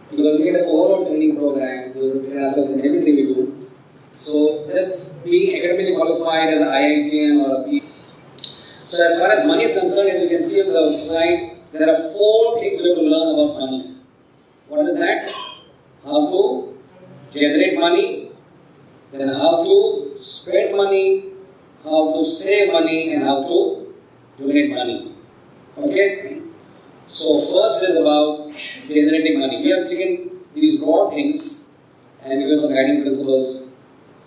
Because we get an overall training program, we will train ourselves in everything we do. So just being academically qualified as an IITian or a PhD. So as far as money is concerned, as you can see on the slide, there are 4 things we have to learn about money. What is that? How to generate money, then how to spend money, how to save money, and how to donate money. Okay? So first is about generating money. We have taken these broad things and give some guiding principles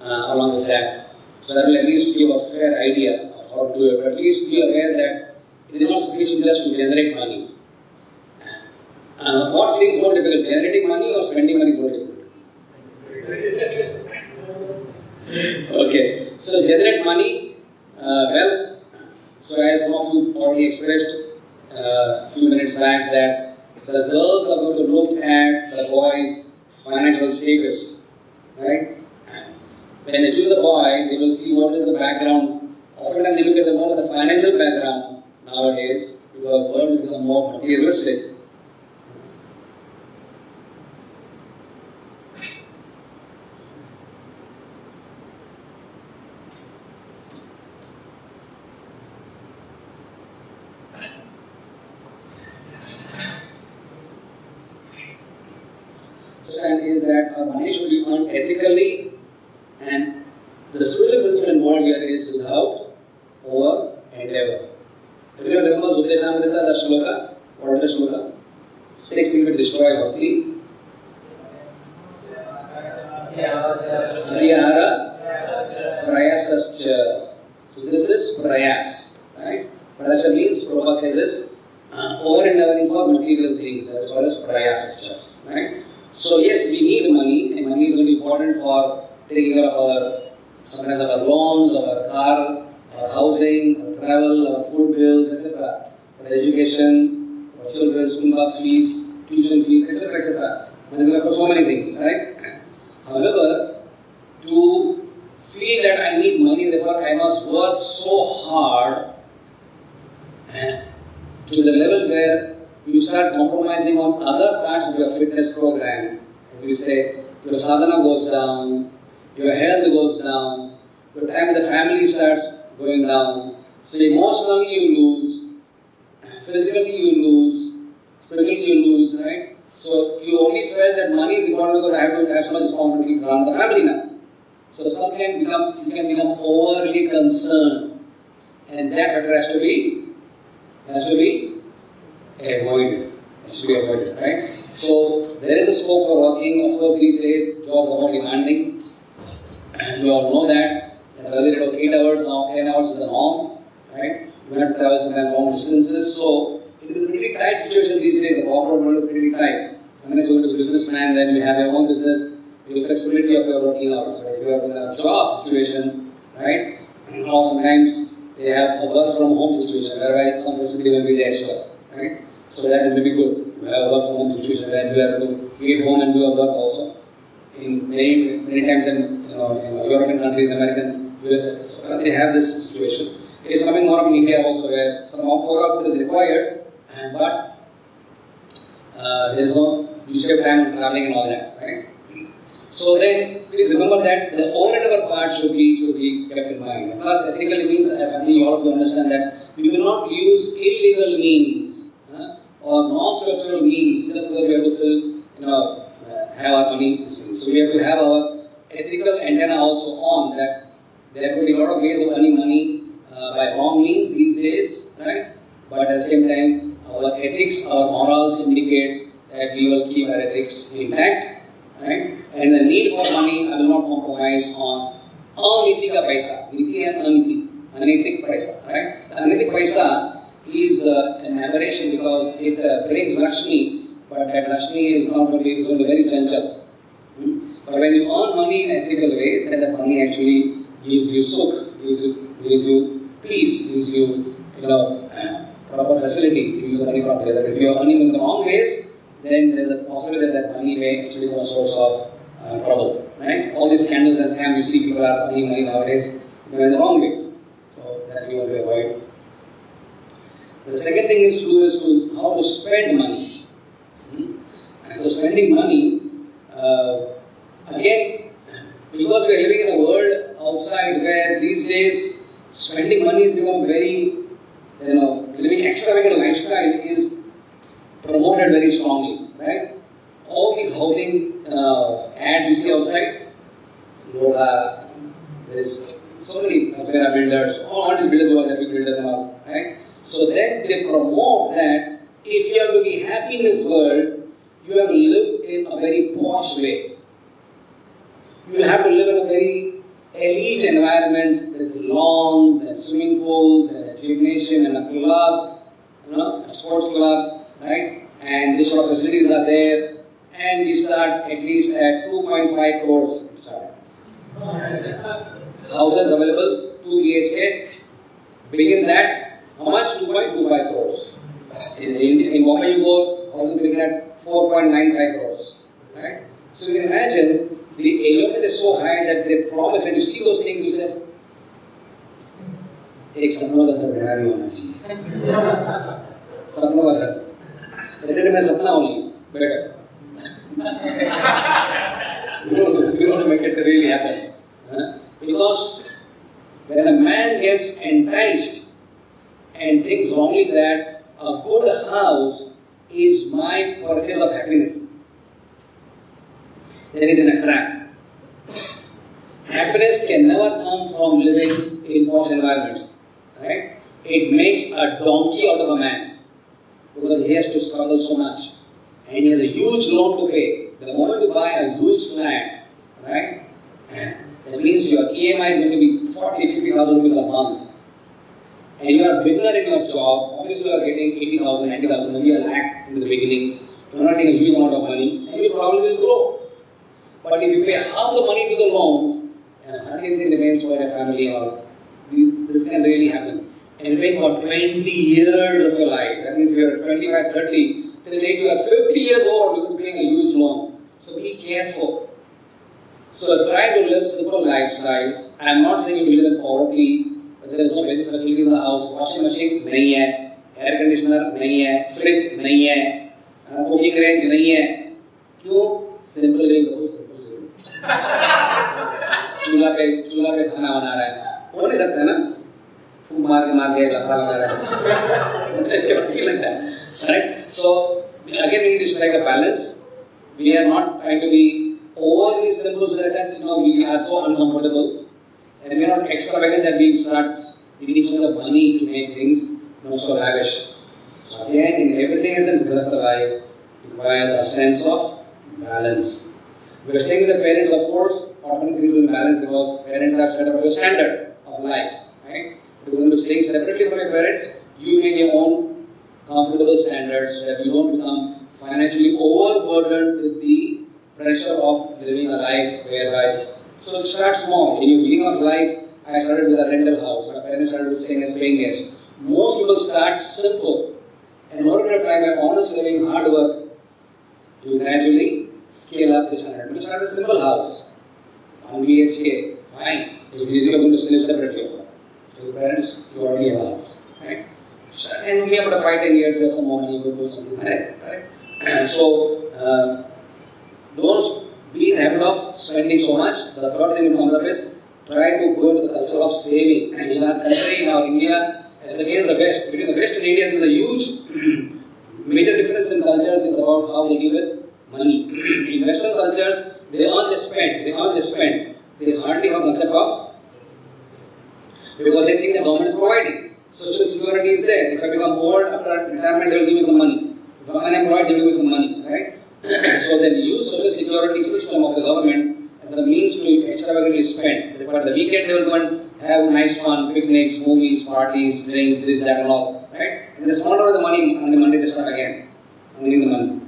along with that. So that will at least give a fair idea of how to do it. But at least be aware that it is not sufficient just to generate money. What seems more difficult, generating money or spending money is more difficult? Okay, so generate money, so as some of you already expressed a few minutes back that the girls are going to look at the boys' financial status, right? When they choose a boy, they will see what is the background. Often they look at the more the financial background nowadays because the world has become more materialistic. Is that our money should be earned ethically, and the spiritual principle involved here is without over endeavor. Everyone remembers Uddeshamrita, the shloka? What is the shloka? 6 things will destroy bhakti. Adhyahara prayasascha. So this is prayas, right? Prayasascha means, Prabhupada says this, over endeavoring for material things. That is called as prayasascha, right? So yes, we need money, and money is going to be important for taking care of sometimes our loans, our car, our housing, our travel, our food bills, etc. For education, for children, school bus fees, tuition fees, etc. etc. Money is for so many things, right? However, to feel that I need money, therefore I must work so hard to the level where you start compromising on other parts of your fitness program. As you say, your sadhana goes down, your health goes down, your time with the family starts going down. So emotionally you lose, physically you lose, spiritually you lose, right? So you only felt that money is important because I have to have so much responsibility to run the family now. So some you can become overly concerned, and that has to be avoided. It should be avoided, right? So there is a scope for working. Of course, these days jobs are more demanding, and we all know that. Earlier it was 8 hours, now 10 hours is the norm, right? You have to travel sometimes long distances. So it is a pretty tight situation these days. The corporate world is pretty tight. Unless you are a businessman, then you have your own business, your flexibility of your working hours. But if you are in a job situation, right? Or sometimes they have a work from home situation, whereby some flexibility will be there extra, right? So that will be good. You have a work from home situation where you have to get home and do your work also. In many times in European countries, American, US, they have this situation. It is coming more up in India also, where some more output is required, but there is no you save time on traveling and all that, right? So then, please remember that the over-and-above part should be kept in mind. Plus, ethically means, I think all of you understand that we will not use illegal means or non-structural means just because we have to have our money. So we have to have our ethical antenna also on that there could be a lot of ways of earning money by wrong means these days, right? But at the same time, our ethics, our morals indicate that we will keep our ethics intact, right? And the need for money, I will not compromise on aniti ka paisa, niti and aniti, anitik paisa, right? The anitik paisa is an aberration because it brings Lakshmi, but that Lakshmi is not going to be very chanchal. But when you earn money in an ethical way, then that money actually gives you sukh, gives you peace, gives you proper facility, gives you money properly. But if you are earning in the wrong ways, then there is a possibility that money may actually become a source of trouble. Right? All these scandals and scams you see people are earning money nowadays in the wrong ways. So that we want to avoid. The second thing is how to spend money. So spending money, again, because we are living in a world outside where these days spending money has become very, living extravagant lifestyle is promoted very strongly, right? All these housing ads you see outside, Lodha, there is so many Vera builders, all these builders who are the big builders and all, right? So then they promote that if you have to be happy in this world, you have to live in a very posh way. You have to live in a very elite environment with lawns and swimming pools and a gymnasium and a club, a sports club, right? And these sort of facilities are there. And we start at least at 2.5 crores. Houses available, 2 BHK, begins at how much? 2.25 crores. In Bombay you go, houses begin at 4.95 crores. Right? So you can imagine the allotment is so high that they promise, when you see those things, you say, एक सपनों का घर बना होना चाहिए. सपनों का घर. Related में सपना होनी better. We don't make it really happen. Because when a man gets enticed and thinks wrongly that a good house is my purchase of happiness, then he is in a trap. Happiness can never come from living in posh environments. Right? It makes a donkey out of a man because he has to struggle so much. And he has a huge loan to pay. The moment you buy a huge flat, right, that means your EMI is going to be 40,000-50,000 rupees a month. And you are a beginner in your job, obviously you are getting 80,000, 90,000, maybe a lakh in the beginning. You are not getting a huge amount of money, and you probably will grow. But if you pay half the money to the loans, and hardly anything remains for your family, or this can really happen. And you pay for 20 years of your life. That means if you are 25, 30, till the day you are 50 years old, you will be paying a huge loan. So be careful. So try to live simple lifestyles. I am not saying you live in poverty, but there is no basic facility in the house. Washing machine nahi hai, air conditioner nahi hai, fridge nahi hai, cooking range nahi hai. Kyun? Simple living. Simple living. चूल्हा पे खाना बना रहा है. हो नहीं सकता ना? मार के लगा रहा है. Right? So again we need to strike a balance. We are not trying to be overly simple so that we are so uncomfortable, and we are not extravagant that we start needing so much money to make things not so lavish. So again, in everything as Grihastha life requires a sense of balance. We are staying with the parents, of course, automatically will balance because parents have set up a standard of life, right? If you want to stay separately from your parents, you make your own comfortable standards so that you don't become financially overburdened with the pressure of living a life whereby. So start small. In your beginning of life, I started with a rental house. My parents started with staying as paying guests. Most people start simple. And in order to find by honest living, hard work, you gradually scale up the standard. You start with a simple house. 1 BHK, fine. You are going to live separately. So your parents, you already have a house. Right? And we have about 5-10 years, you have some more money, you will do something like that. Right? So, don't be in the habit of spending so much. The third thing that comes up is try to go into the culture of saving. And in our country, in our India, as against the West, between the West and India, there is a huge major difference in cultures is about how they deal with money. In Western cultures, they earn, they spend. They earn, they spend. They hardly have a concept of, because they think the government is providing. Social security is there. If I become old after retirement, they will give me some money. If I am unemployed, they will give me some money. Right? So then use social security system of the government as a means to extravagantly spend. For the weekend, they will go and have nice fun, picnics, movies, parties, drink, this, that, and all. Right? And they squander all the money on the Monday. They start again earning the money.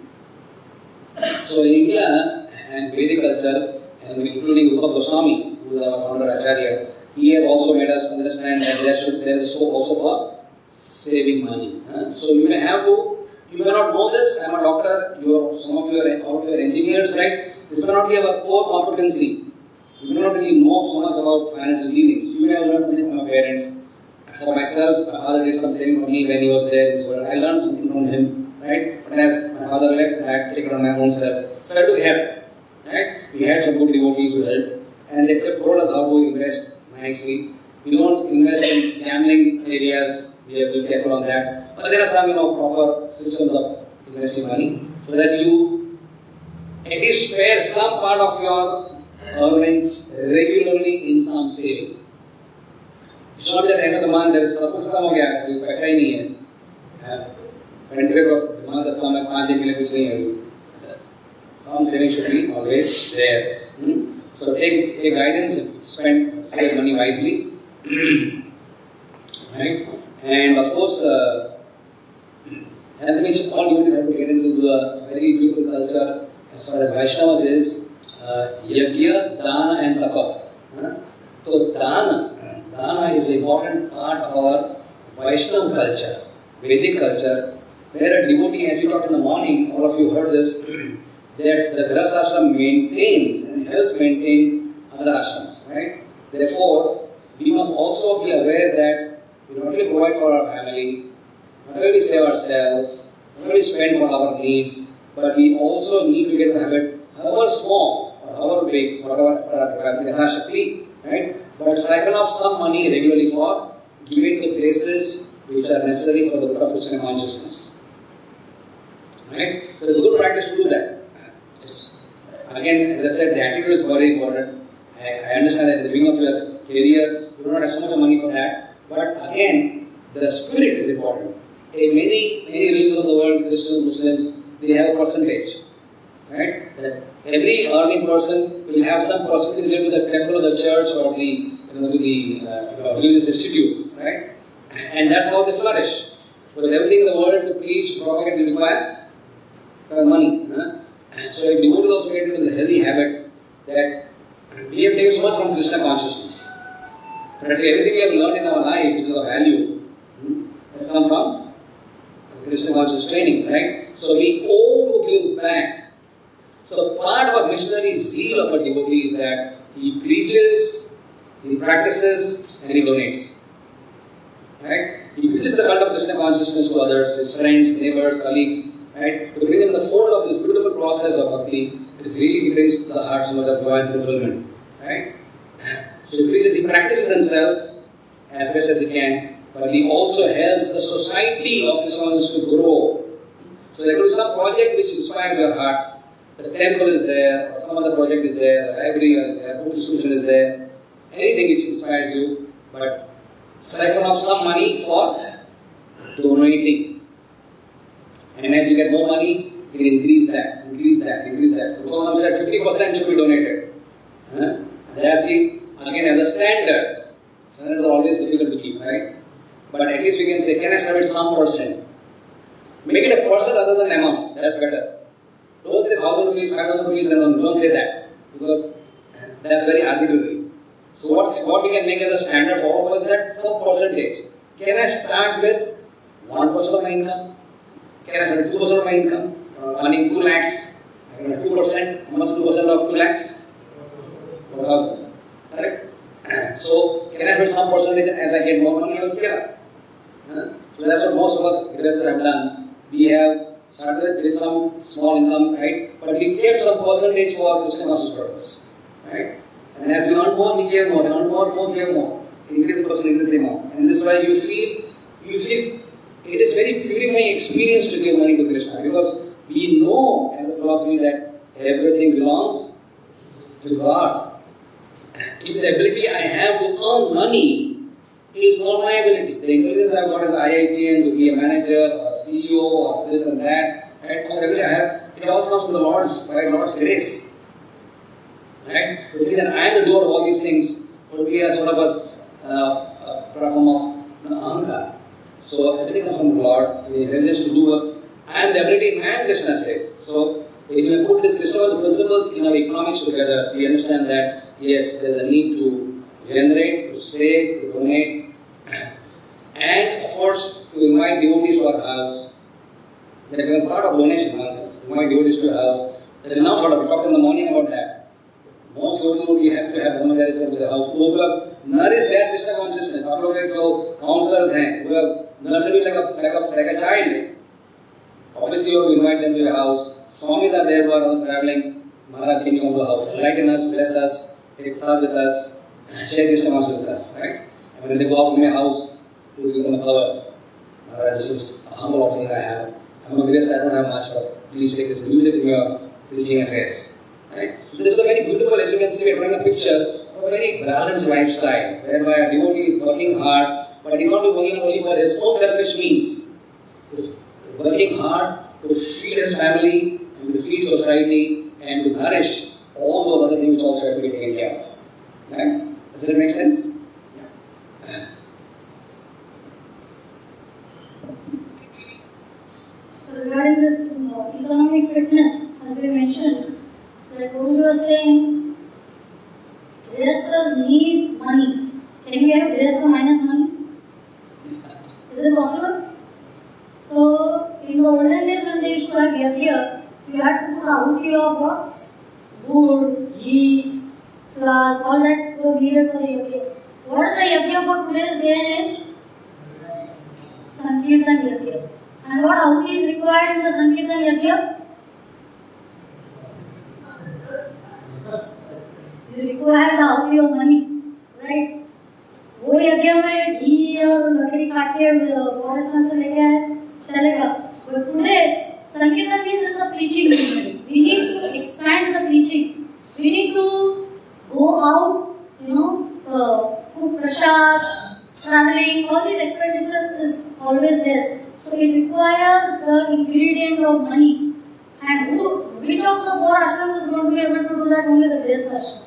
So in India and Vedic culture, and including Rupa Goswami, who is our founder Acharya, he has also made us understand that there is scope also for saving money. So you may have to. You may not know this. I am a doctor. Some of you are engineers, right? This may not be our core competency. You may not really know so much about financial dealings. You may have learned something from your parents. For myself, my father did some saving for me when he was there. So I learned something from him. right? But as my father left, I had taken on my own self. So I had to help, right? We had some good devotees who helped, and they told us how to invest nicely. We don't invest in gambling areas. We have to be careful on that. But there are some, proper systems of investing money, so that you at least spare some part of your earnings regularly in some saving. It's not that at the end of the month there is सब कुछ खत्म हो गया, कोई पैसा ही नहीं है. Rent पे month 10 में 5 दिन के लिए कुछ नहीं है. Some saving should be always there. So take guidance, spend money wisely, right? And of course, and which all devotees have to get into a very beautiful culture as far as Vaishnavas is yajna, dana and tapa. So dana is an important part of our Vaishnava culture, Vedic culture, where a devotee, as we talked in the morning, all of you heard this, that the Grihastha ashram maintains and helps maintain other ashrams, right? Therefore, we must also be aware that we not only provide for our family, not only save ourselves, not only spend for our needs, but we also need to get the habit, however small or however big, whatever our capacity, Shakti, right? But siphon off some money regularly for giving to places which are necessary for the good of Krishna consciousness. Right? So it's a good practice to do that. Again, as I said, the attitude is very important. I understand that at the beginning of your career, you do not have so much money for that. But again, the spirit is important. In many religions of the world, Christians, Muslims, they have a percentage. Right? That every earning person will have some percentage related to the temple or the church or the religious institute. Right? And that's how they flourish. Because everything in the world to preach, to propagate, they require money. So if devotees also get into the healthy habit that we have taken so much from Krishna consciousness. Practically everything we have learned in our life, which is of value, has come from Krishna conscious training, right? So we owe to give back. So part of a missionary zeal of a devotee is that he preaches, he practices, and he donates. Right? He preaches the cult of Krishna consciousness to others, his friends, neighbors, colleagues, right? To bring them in the fold of this beautiful process of bhakti, it really brings the heart so much of joy and fulfillment. Right? So he preaches, he practices himself as best as he can, but he also helps the society of Krishna consciousness to grow. So there could be some project which inspires your heart. The temple is there, or some other project is there, the library is there, book distribution is there, anything which inspires you, but siphon off some money for donating. And as you get more money, you can increase that. Gautam said 50% should be donated. That's again as a standard. Standards are always difficult to keep, right? But at least we can say, can I submit some percent? Make it a percent other than amount, that's better. Don't say 1,000 rupees, 5,000 rupees, and don't say that. Because that's very arbitrary. So what we can make as a standard for all is that some percentage. Can I start with 1% of my income? Can I start with 2% of my income? Earning 2 lakhs. I can have 2%. How much 2% of 2 lakhs? 4,000. Correct? So can I have some percentage as I get more money, I will scale up. So that's what most of us have done. We have started with some small income, right? But we kept some percentage for Krishna conscious purpose. Right? And as we earn more, we give more, earn more, give more. Increase the percent, increase the amount. And this is why you feel it is very purifying experience to give money to Krishna, because we know as a philosophy that everything belongs to God. If the ability I have to earn money is not my ability. The intelligence I have got as an IIT and to be a manager or CEO or this and that, right? All the ability I have, it all comes from the Lord's grace. Right? To think that I am the doer of all these things would be a sort of a problem of anger. So everything comes from the Lord. The intelligence to do work. I am the ability man, Krishna says. So when you put this Krishna's principles in our economics together, we understand that yes, there is a need to generate, to save, to donate, and of course to invite devotees to our house. That becomes part of donation nonsense. Invite devotees to our house. That is now sort of, we talked in the morning about that. Most devotees would have to have brahmacharis in the house who have nourished their Krishna consciousness. आप लोग जो counselors हैं, who have nurtured you like a child. Obviously, you have to invite them to your house. Swamis are there who are traveling. Maharaj came to the house. Enlighten us, bless us, take prasad with us, and share this tamasha with us. Right? And when they go out from your house, you give them a cover. Maharaj, this is a humble offering I have. I'm a grace, I don't have much, but please take this and use it in your preaching affairs. Right? So this is a very beautiful, as you can see, we are drawing a picture of a very balanced lifestyle, whereby a devotee is working hard, but he's not working only for his own selfish means. He's working hard to feed his family, and to feed society, and to nourish all those other things also have to be taken care of. Right? Does that make sense? Yeah. So regarding this economic fitness, as we mentioned, that Guruji was saying, grihasthas need money. Can you get a grihastha minus money? Is it possible? So, in the olden days when they used to have yajna, you had to put ahuti of what? Wood, ghee, flowers, all that was needed for the yajna. What is the yajna for today's day and age? Sankirtan yajna. And what ahuti is required in the Sankirtan yajna? You require the ahuti of money, right? वो यज्ञ में घी और लकड़ी काट के forest में से लेके आए चलेगा. But today, Sankirtan means it's a preaching movement. We need to expand the preaching. We need to go out, cook prasad, traveling, all these expenditure is always there. So it requires the ingredient of money. And which of the four ashrams is going to be able to do that? Only the grihastha ashram.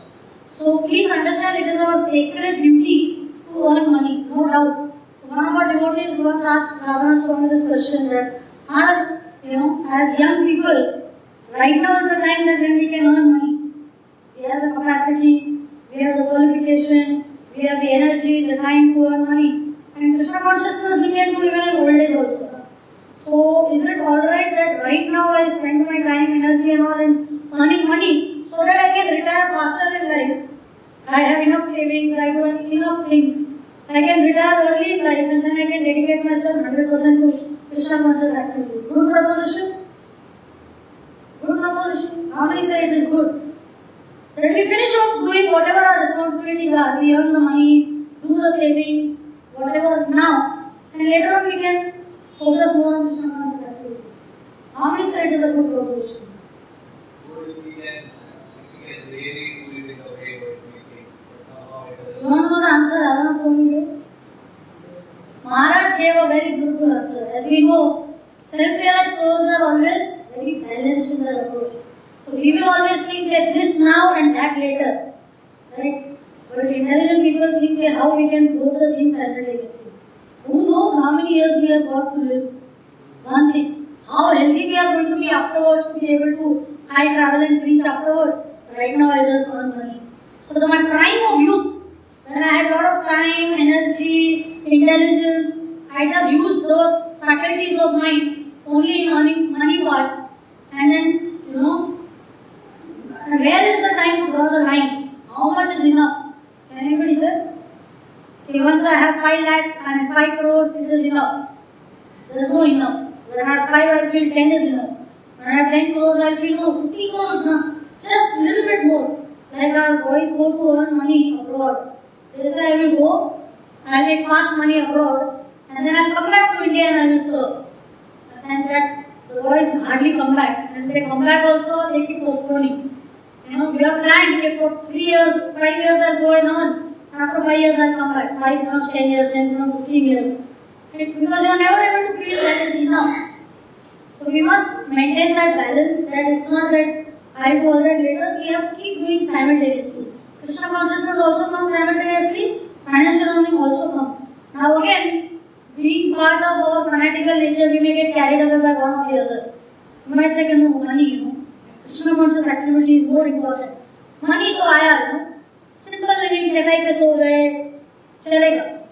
So please understand, it is our sacred duty to earn money, no doubt. So one of our devotees once asked Radhanath Swami this question that, as young people, right now is the time that when we can earn money. We have the capacity, we have the qualification, we have the energy, the time to earn money. And Krishna consciousness we can do even in old age also. So is it alright that right now I spend my time, energy and all in earning money so that I can retire faster in life? I have enough savings, I do enough things. I can retire early in life and then I can dedicate myself 100% to Krishna conscious activity. Good proposition? Good proposition. How many say it is good? That we finish off doing whatever our responsibilities are. We earn the money, do the savings, whatever now, and later on we can focus more on Krishna conscious activity. How many say it is a good proposition? You want to know the answer Radhanath Swami gave? Maharaj gave a very beautiful answer. As we know, self-realized souls are always very balanced in their approach. So we will always think that this now and that later. Right? But intelligent people think that how we can both the things simultaneously. Who knows how many years we have got to live? One thing. How healthy we are going to be afterwards to be able to travel and preach afterwards. Right now I just earn money. So my prime of youth, when I had a lot of time, energy, intelligence, I just used those faculties of mine only in earning money part. And then, where is the time to draw the line? How much is enough? Can anybody say? Okay, once I have 5 lakh, I mean 5 crores, it is enough. There is no enough. When I have 5, I feel 10 is enough. When I have 10 crores, I feel no, 50 crores enough. Just a little bit more. Like our boys go to earn money abroad. They say, I will go, I will make fast money abroad, and then I will come back to India and I will serve. And that the boys hardly come back. And they come back also, they keep postponing. We have planned, okay, for 3 years, 5 years I will go and earn. After 5 years I will come back. 5 becomes 10 years, 10 becomes 15 years. Because you are never able to feel that is enough. So we must maintain that balance, that it's not that I will do all that later. We have to keep doing simultaneously. Krishna consciousness also comes simultaneously, financial earning also comes. Now again, being part of our fanatical nature, we may get carried away by one or the other. You might say, no, money, Krishna conscious activity is more important. Money to aaya, simple living, chennai pe so gaye, chalega.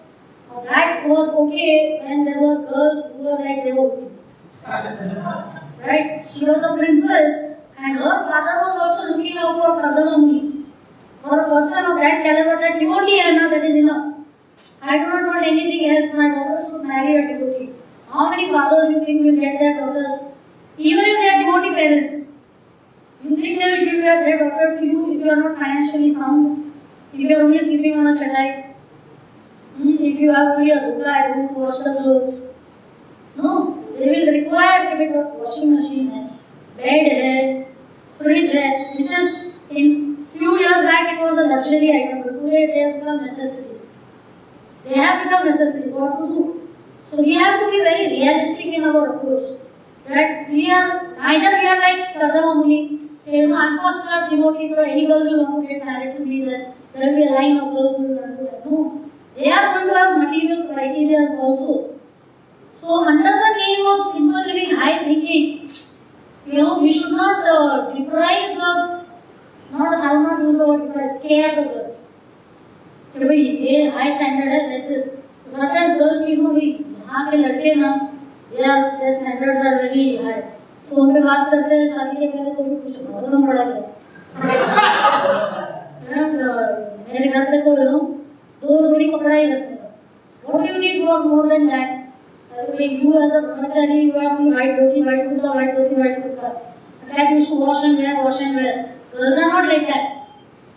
Now that was okay when there were girls who were like devotee. Right? She was a princess and her father was also looking out for Pradhanamuni. For a person of that caliber, that devotee, that is enough. I do not want anything else. My daughter should marry a devotee. How many fathers you think will get their daughters You think they will give their daughter to you if you are not financially sound? If you are only sleeping on a chatai? If you have only a duka at home to wash the clothes? No, they will require a bit of washing machine hai, bed hai, fridge hai, which is in few years back it was a luxury item, but today they have become necessities. They have become necessities. What to do? So we have to be very realistic in our approach. That neither we are like Kadama Muni. I'm first class devotee, so any girl will want to get married to me, then there will be a line of girls who will want to do that. No. They are going to have material criteria also. So under the name of simple living, high thinking, we should not deprive I will not use the word deprive, scare the girls. They high standard hai, like this. So sometimes girls, यहाँ के लड़के ना, their standards are very high. तो हम पे बात करते हैं शादी के पहले तो भी कुछ बहुत कम पड़ा है। मेरे घर पे तो दो जोड़ी कपड़ा ही रखते हैं। What do you need for more than that? You as a brahmachari, you have only white dhoti, white kurta, white dhoti, white kurta. That you should wash and wear, wash and wear. Girls are not like that.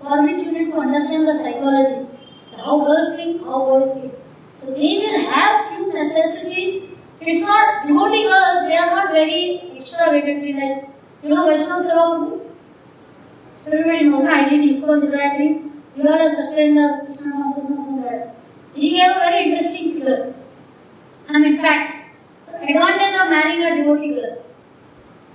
For which you need to understand the psychology. How girls think, how boys think. So they will have few necessities. It's not devotee girls, they are not very extravagantly like, Vaishnava Seva. Everybody knows the identity is called desire. You all have sustained the Krishna consciousness. He gave a very interesting figure. And in fact, the advantage of marrying a devotee girl,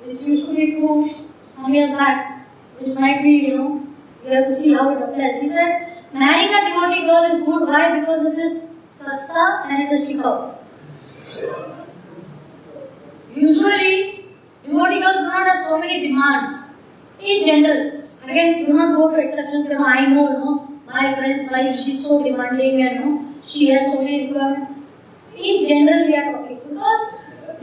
which used to be true some years back, which might be, you have to see how it applies. He said, marrying a devotee girl is good. Why? Because it is sasta and it is tikau. Usually, devotee girls do not have so many demands. In general, again, do not go to exceptions. I know, my friend's wife, she is so demanding and she has so many requirements. In general, we are talking because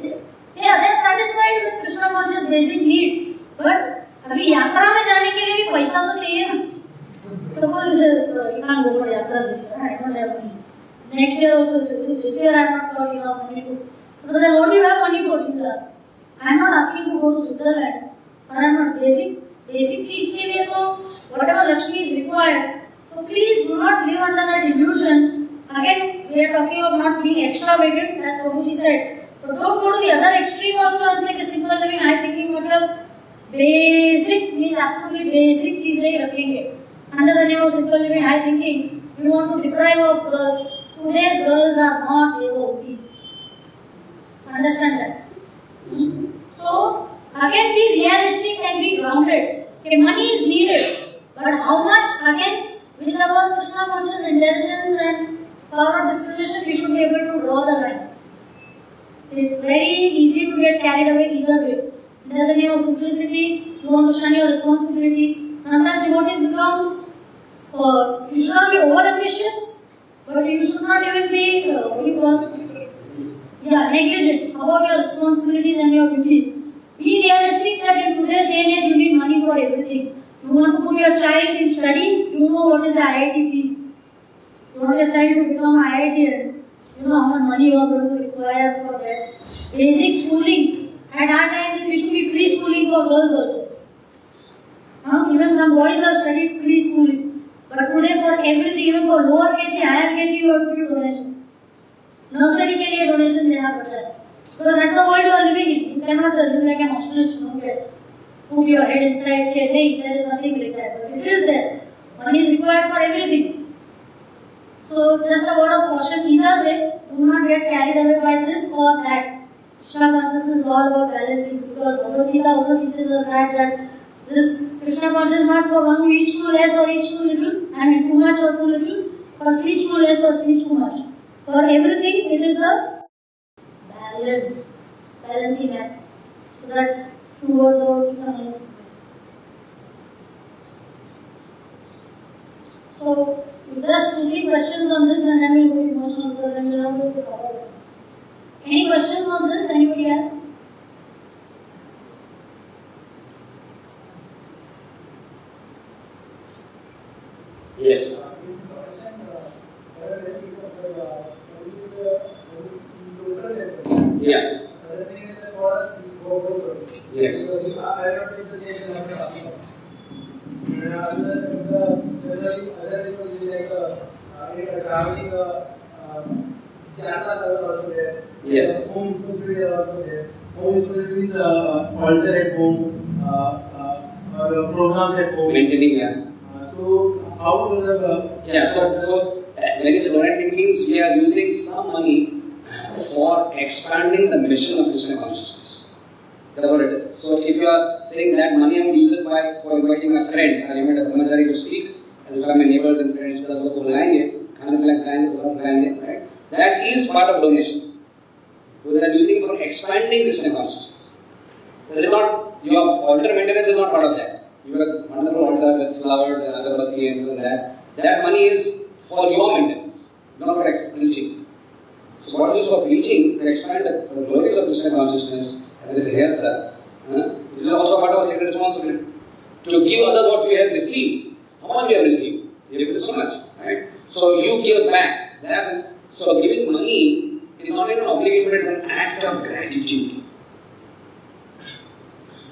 they are satisfied with Krishna conscious basic needs. But अभी यात्रा में जाने के लिए भी पैसा तो चाहिए ना. Suppose you can't go for yatra this year. I don't have money. Next year also, this year I am not got enough money to. So then what do you have money for Switzerland? I am not asking to go to Switzerland, but I am not basic चीज के लिए तो whatever Lakshmi is required. So please do not live under that illusion. Again, we are talking of not being extravagant, as Prabhuji said. But don't go to the other extreme also and say simple living, high thinking, basic means absolutely basic चीजें ही रखेंगे. Under the name of simple living, high thinking, we want to deprive of girls. Today's girls are not devotees. Understand that? So, again be realistic and be grounded. Okay, money is needed, but how much? Again, with our Krishna conscious intelligence and power of discrimination, we should be able to draw the line. It's very easy to get carried away either way. Under the name of simplicity, you want to shun your responsibility. Sometimes devotees become, you should not be over ambitious, but you should not even be, negligent about your responsibilities and your duties. Be realistic that in today's day and age you need money for everything. You want to put your child in studies, you know what is the IIT fees. You want your child to become IITian, you know how much money you are going to require for that. Basic schooling. At our time, it used to be free schooling for girls also. Even some boys have studied free schooling. But today for everything, even for lower KG, higher KG, you have to give donation. Nursery के लिए donation देना पड़ता है. So that's the world you are living in. You cannot live like an ostrich. Put your head inside. Hey, there is nothing like that. But it is there. Money is required for everything. So just a word of caution. Either way, do not get carried away by this or that. Krishna consciousness is all about balancing, because Bhagavad Gita also teaches us that this Krishna consciousness is not for one each too less or each too little, too much or too little, or sleep too less or sleep too much. For everything, it is a balancing act. So that's two words about Gita. So, just 2-3 questions on this, and then we'll go emotional, because then we'll have to cover it. Any questions on this? Anybody else? Yes. Yeah. Yes. Generally, others is like traveling. Yatas are also there. Yes. Home responsibility are also there. Home responsibility means altar at home, or programs at home. Maintaining, yeah. So how to the Yeah, so when it's donate, it means we are using some money for expanding the mission of Krishna consciousness. That's what it is. So if you are saying that money I will use it for inviting my friends, I invite a brahmachari to speak, and if my neighbors and friends will right? That is part of donation. So they are using for expanding Krishna consciousness. That is not, your altar maintenance is not part of that. You have a wonderful altar with flowers and agarbatti and this and that. That money is for your maintenance, not for preaching. So what is for preaching? To expand the glories of Krishna consciousness, and it is that. This is also part of our sacred responsibility. To give others what we have received. How much we have received? We have received so much, right? So you give back. That's it. So giving money is not even an obligation, but it's an act of gratitude.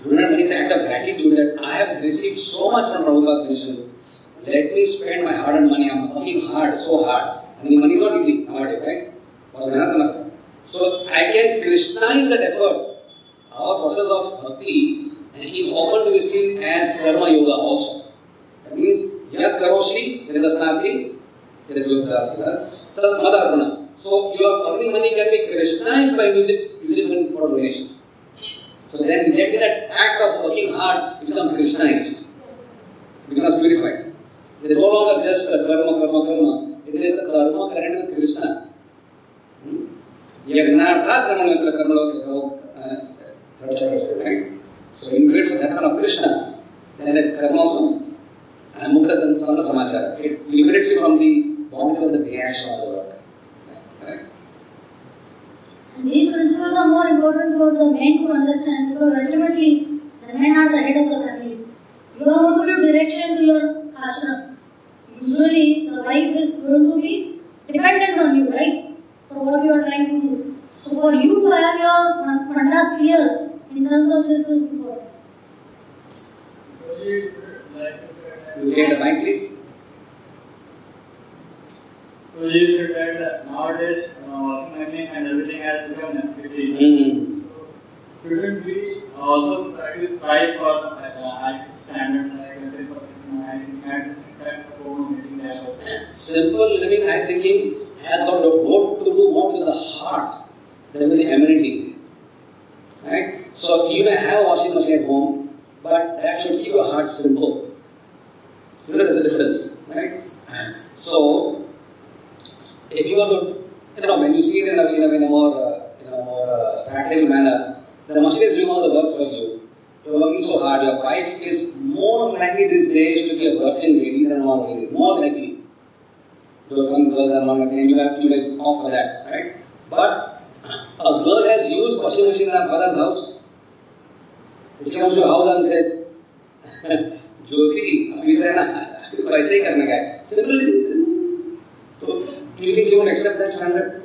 Remember, it's an act of gratitude that I have received so much from Prabhupada's mission. Let me spend my hard-earned money. I'm working hard, so hard. And the money is not easy nowadays, right? So I can Krishnaize that effort. Our process of bhakti is often to be seen as karma yoga also. That means, yat karoshi, yadasnasi, yadasnasi, tad madarpana. So your earning money can be Krishnaize by using it for donation. So then maybe that act of working hard becomes Krishnaiized, becomes purified. It is no longer just a karma. It is a karma connected with Krishna. Yagnartha karma right? So you wait for that kind of Krishna, then that karma also, and mukta samachara. It liberates you from the bondage of the reaction of the work. Right? And these principles are more important for the men to understand, because ultimately the men are the head of the family. You are going to give direction to your ashram. Usually the wife is going to be dependent on you, right? For what you are trying to do. So for you to have your fundas clear in terms of this is important. You get the mic, please. So you said that nowadays washing machine and everything has become necessity. So shouldn't we also try to strive for high standards Simple living, high thinking has got to do more with the heart than with the amenity. Right? So you may have a washing machine at home, but that should keep your heart simple. You know there's a difference, right? So if you are to, when you see it in a more practical manner, the machine is doing all the work for you. You're working so hard. Your wife is more likely these days to be a working lady than a normal lady. More likely. Because some girls are not likely, and you have to opt for that, right? But a girl has used washing machine in her father's house. She comes to your house and says, Jyoti, we say na, ऐसे ही करने का है. Similarly, so you think she won't accept that standard?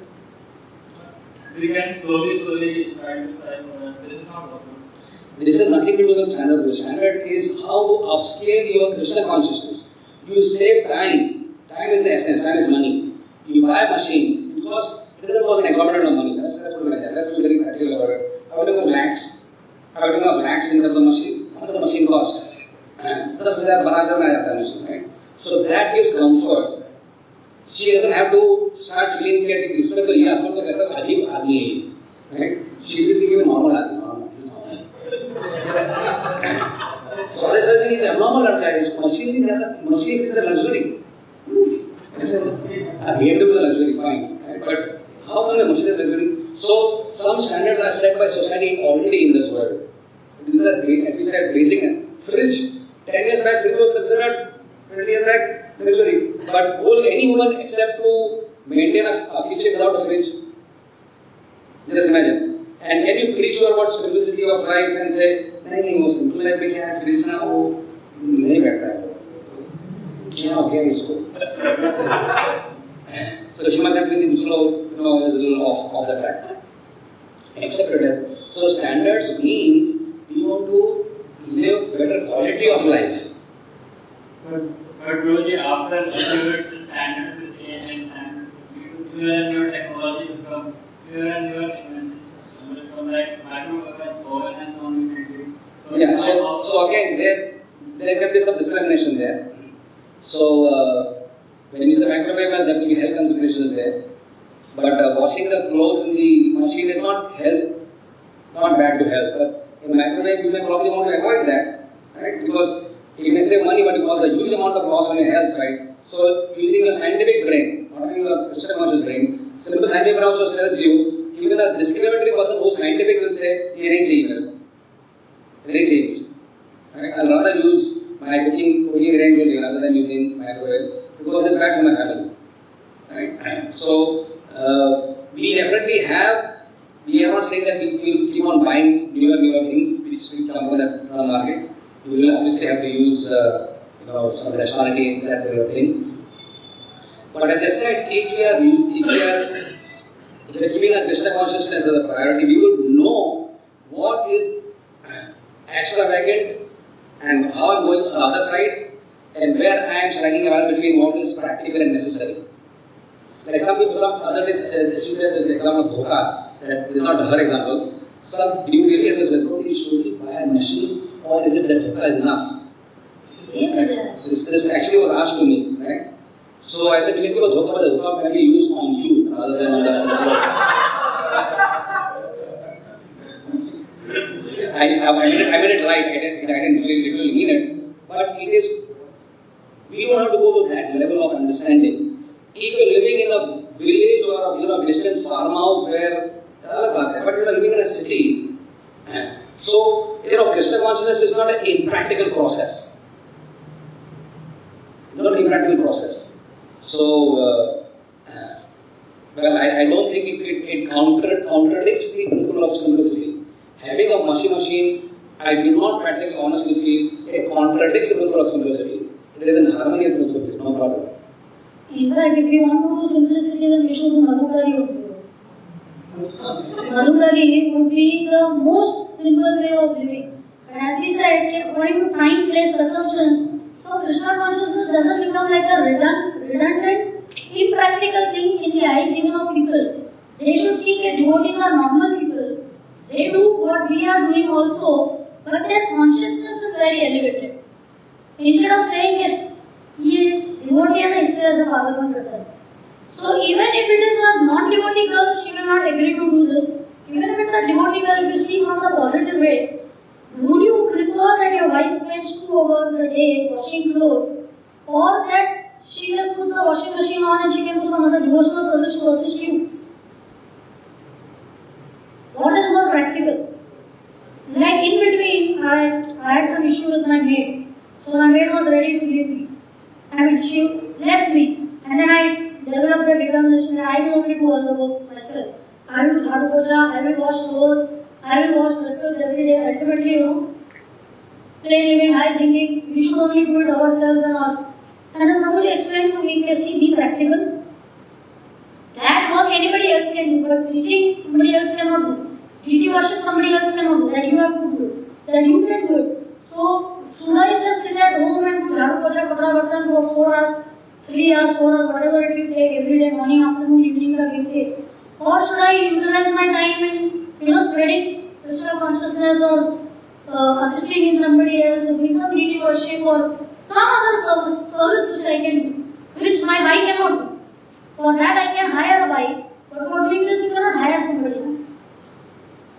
We can slowly try to strive for that. This is not possible. This has nothing to do with standard. The standard is how to upscale your Krishna consciousness. You save time. Time is the essence. Time is money. You buy a machine because it doesn't cost an exorbitant of money. Let's put it like that. Let's be very practical about it. How do you go lakhs? How do you go lakhs in the machine? How does the machine cost? 10,000 bana mein aata hai machine, right? So that gives comfort. She doesn't have to start feeling that this mein to ye aapko to kaisa ajeeb aadmi hai, right? She will think normal aadmi. So they said it is abnormal at times. Machine is a luxury. A BMW is a luxury, fine. Right? But how come a machine is a luxury? So some standards are set by society already in this world. These are, as we said, basic. Fridge. 10 years back, fridge was considered. 20 years back, luxury. But will any woman accept to maintain a kitchen without a fridge? Just imagine. And can you preach about simplicity of life and say, नहीं वो simple life में क्या है fridge ना वो नहीं बैठता है क्या हो गया इसको? So she must have been a little off the track. Accept it as so standards means you want to live better quality of life. But really after achievement, the standards will change and newer and newer technology will come, newer and newer inventions will come, like microwave oven and so on. Yeah, so again, there can be some discrimination there. So when you say microwave, there will be health considerations there. But washing the clothes in the machine is not bad to health. But in microwave, you may probably want to avoid that, right? Because it may save money, but it causes a huge amount of loss on your health, right? So using your scientific brain, not using your crystal conscious brain, simple scientific brain also tells you, even a discriminatory person who's scientific will say, "Ye nahi chahiye, nahi chahiye." Right? I'd rather use my cooking range only rather than using microwave because it's bad for my family. Right? So we definitely have. We are not saying that we will keep on buying newer things which will come on the market. We will obviously have to use some rationality in that kind of thing. But as I said, if we are keeping a Krishna consciousness as a priority, we would know what is extravagant and how I'm going on the other side, and where I am striking a balance between what is practical and necessary. Like some other days, she said the example of Dhoka. That is not her example. Some do you really have this well, should we buy a machine or is it that Dhoka is enough? This actually was asked to me, right? So I said, people Dhoka, but the Dhoka can be used on you rather than on the I made it right. I didn't really mean it. But it is, we don't have to go to that level of understanding. If you're living in a village or a distant farmhouse where but you are living in a city. So, Krishna consciousness is not an impractical process. Not an impractical process. So, well, I don't think it contradicts the principle of simplicity. Having a machine, I do not practically honestly feel it contradicts the principle of simplicity. It is in harmony with simplicity, no problem. In fact, if you want to do simplicity, then we should do Madhukari. Madhukari would be the most simple way of living. And as we said, according to time, place, circumstance, so Krishna consciousness doesn't become like a redundant, impractical thing in the eyes even of people. They should see that devotees are normal people. They do what we are doing also, but their consciousness is very elevated. Instead of saying that, ye devotee hai na, iske wajah se pagalpन karta hai. So even if it is a non-devotee girl, she will not agree to do this. Even if it's a devotee girl, if you see from the positive way, would you prefer that your wife spends 2 hours a day washing clothes, or that she just puts the washing machine on and she can do some other devotional service to assist you? What is more practical? Like in between, I had some issue with my maid. So my maid was ready to leave me. She left me, and then I developed a determination that I will only do all the work myself. I will do jhadu pocha, I will wash clothes, I will wash vessels every day. Ultimately, plain living, high thinking, we should only do it ourselves and all. And then Prabhuji explained to me, see, be practical. That work anybody else can do, but preaching somebody else cannot do. Deity worship somebody else cannot do. That you have to do it. That you can do it. So, should I just sit at home and do jhadu pocha, kapda bartan for 4 hours? 3 hours, 4 hours, whatever it will take every day, morning, afternoon, evening, ka take. Or should I utilize my time in, spreading Krishna consciousness or assisting in somebody else, or doing some deity worship or some other service which I can do, which my bike cannot do. For that I can hire a bike, but for doing this you cannot hire somebody.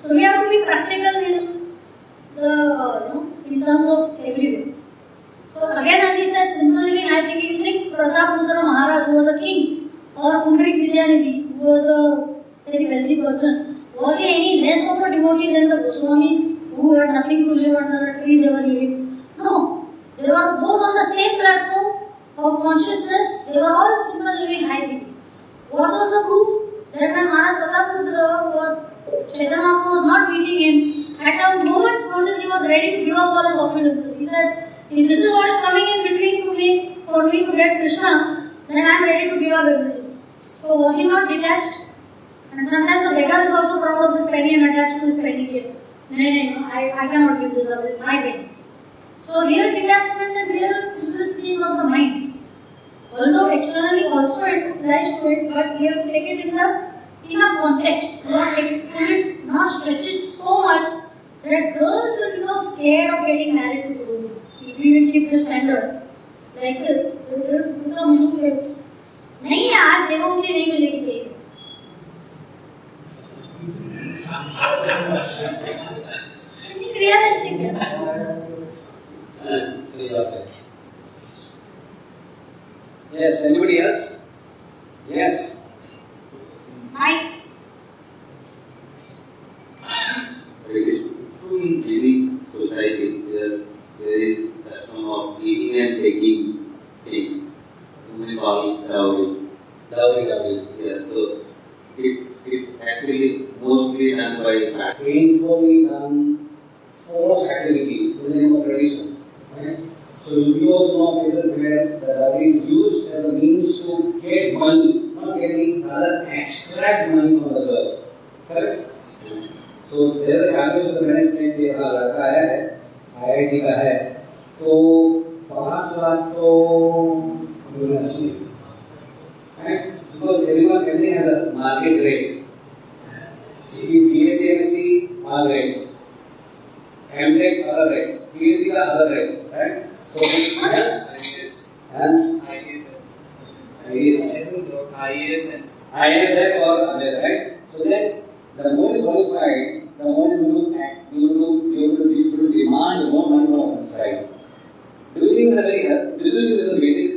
So we have to be practical in the in terms of everywhere. So again, as he said, simple living, I think you think Pratapudra Maharaj, who was a king, or Pundarik Vidyanidhi, who was a very wealthy person, was he any less of a devotee than the Goswamis, who had nothing to live under a tree they were living? No. They were both on the same platform of consciousness. They were all simple living, high thinking. What was the proof? That when Maharaj Pratapudra Chaitanya was not meeting him, at a moment's notice he was ready to give up all his opulences. He said, if this is what is coming in between for me to get Krishna, then I am ready to give up everything. So was he not detached? And sometimes the beggar is also proud of this penny and attached to his penny here. No, I cannot give this up, this is my penny. So real detachment and real simplicity is of the mind. Although externally also it applies to it, but we have to take it in the enough context, not stretch it so much that girls will become scared of getting married to boys. If we will keep the standards like this, they will become stupid. नहीं आज देखो मुझे नहीं मिलेगी realistic है सही बात है. Yes, anybody else? Yes. Mike. In any society, there is custom of giving and taking things. We call it dowry. Dowry. Yeah, so it actually mostly done by fact. Painfully done forced activity in the name of tradition. Right? So you also know cases where the dowry is used as a means to get money, not getting rather extract money from the girls. Correct? So there is a calculation of the parents made कि हाँ लड़का आया है, IIT का है, तो 5 लाख तो मिलना चाहिए. Right? Because everyone has a market rate. If you BSc MSc one rate, MTech other rate, PhD का other rate, right? So IAS or other, right? So then the more is qualified, the more is going to be able to demand more money from one side. Do you think this is very helpful? Do you think this is weighted?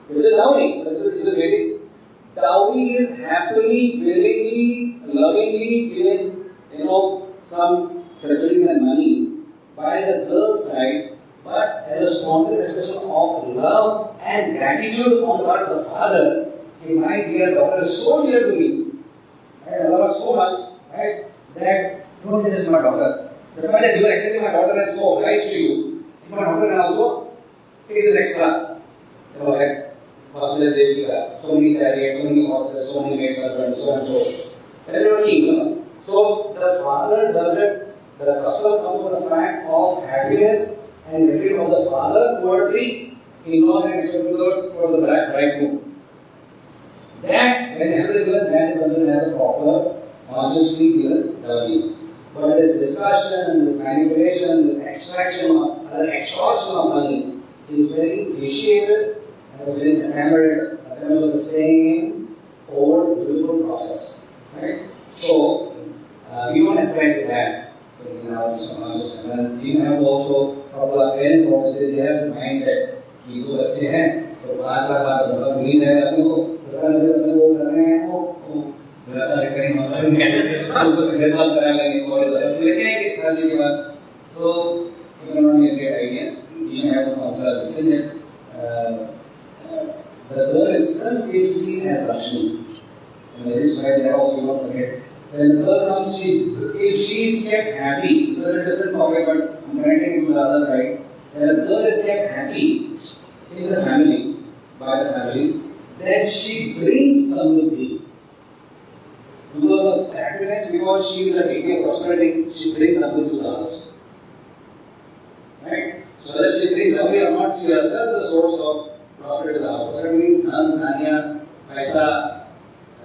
This is dowry. This is weighted. Dowry is happily, willingly, lovingly given, some facilities and money by the girl side, but as a spontaneous expression of love and gratitude on the part of the father. My dear daughter is so dear to me. I love her so much, right? That don't this is my daughter. The fact that you are accepting my daughter and so nice to you, my daughter can also take this extra. Like Vasudeva Devi, so many chariots, so many horses, so many maid servants, so and so. Everyone king. So the father does it. The customer comes from the fact of happiness and gratitude of the father towards the in-laws and expectations towards the bridegroom. That, when heavily given, that is considered as a proper, consciously given dowry. But this discussion, this manipulation, this extraction of, extortion of money is very vitiated and is very enamored in terms of the same old beautiful process. Right? So, we don't ascribe to that in our consciousness. And we have also, our parents, they have this mindset, कि 2 बच्चे हैं, तो 5 लाख बात तो मतलब उम्मीद है अपने को दफन से अपने वो कर रहे हैं वो बराबर रिकरिंग होता है उनको से घर करा लेंगे और लेके आएंगे शादी के बाद. So it may not be a great idea. You have to consider this thing that the girl itself is seen as Lakshmi. And that is why they are also not forget. When the girl comes, if she is kept happy, it's a different topic, but I'm connecting to the other side. When the girl is kept happy in the family, by the family, then she brings samruddhi. Because of happiness, because she is a deity of prosperity, she brings samruddhi to the house. Right? So that she brings lovely or not, she herself the source of prosperity to the house. Prosperity means dhan, dhanya, paisa,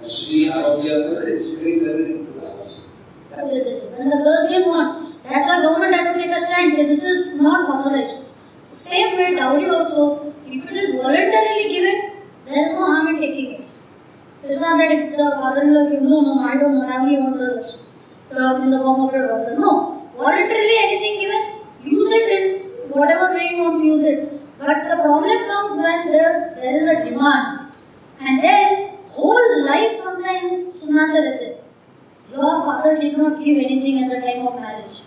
shri, arogya, she brings everything to the house. When the girls get born, that's why government has to take a stand that this is not authorized. Same way, dowry also, if it is voluntarily given, there is no harm in taking it. It's not that if the father-in-law gives, no, I don't want, I only want the in the form of your daughter. No. Voluntarily anything given, use it in whatever way you want to use it. But the problem comes when there is a demand. And then, whole life sometimes sunate rehte. Your father did not give anything at the time of marriage.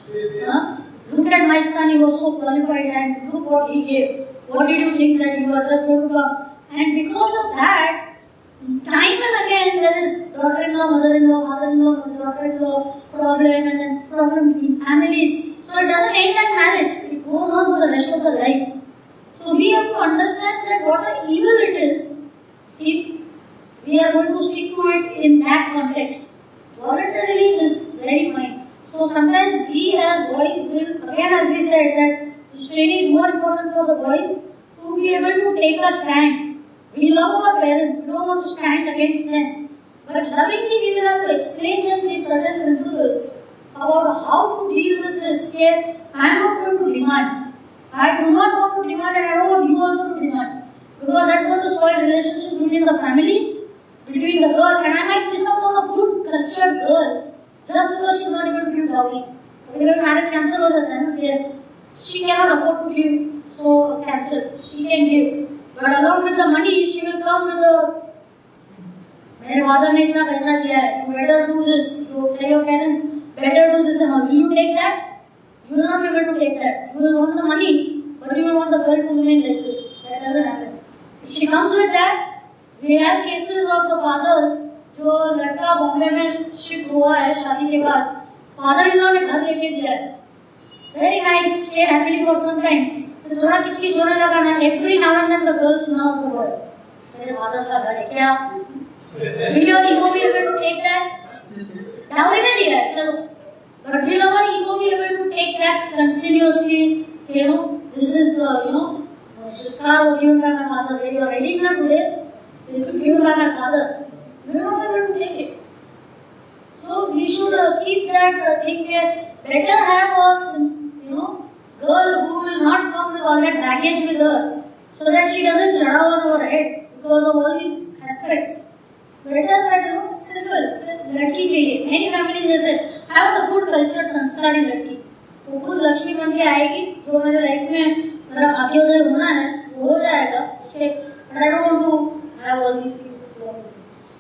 Look at my son, he was so qualified and look what he gave. What did you think that you are just going to come? And because of that, time and again there is daughter-in-law, mother-in-law, father-in-law, daughter-in-law problem and then problem in families. So it doesn't end at marriage. It goes on for the rest of the life. So we have to understand that what an evil it is if we are going to stick to it in that context. Voluntarily is very fine. So sometimes we as boys will, again as we said that This training is more important for the boys to be able to take a stand. We love our parents, we don't want to stand against them. But lovingly we will have to explain them these certain principles about how to deal with this. Here, I am not going to demand. I do not want to demand and I don't want you also to demand. Because that's going to spoil relationships between the families, between the girl, and I might miss out on a good cultured girl just because she's not able to give dowry. Because marriage cancel हो जाता है ना, she cannot afford to give, so cancel. She can give, but along with the money, she will come with the मेरे father ने इतना पैसा दिया है, you better do this. You tell your parents, better do this and all. Will you take that? You will not be able to take that. You will want the money, but you will want the girl to remain like this. That doesn't happen. If she comes with that, we have cases of the father जो लड़का बॉम्बे में shift हुआ है शादी के बाद, father in law ने घर लेके दिया है, very nice, stay happily for some time, फिर थोड़ा किचकिच होने लगा ना, every now and then the girl सुनाओ द वर्ड, मेरे फादर का घर है क्या, will your ego be able to take that? Dowry में दिया है चलो, but will our ego be able to take that continuously? You know, this is the this car was given by my father. They are ready now today. This is given by my father. We are not able to take it. So we should keep that thing here. Better have a girl who will not come with all that baggage with her, so that she doesn't chada on her head because of all these aspects. Better that simple. लड़की चाहिए. Many families they say, I want a good cultured संस्कारी लड़की. वो खुद लक्ष्मी बन के आएगी. जो मेरे लाइफ में मेरा भाग्योदय होना है वो हो जाएगा. But I don't want to have all these things.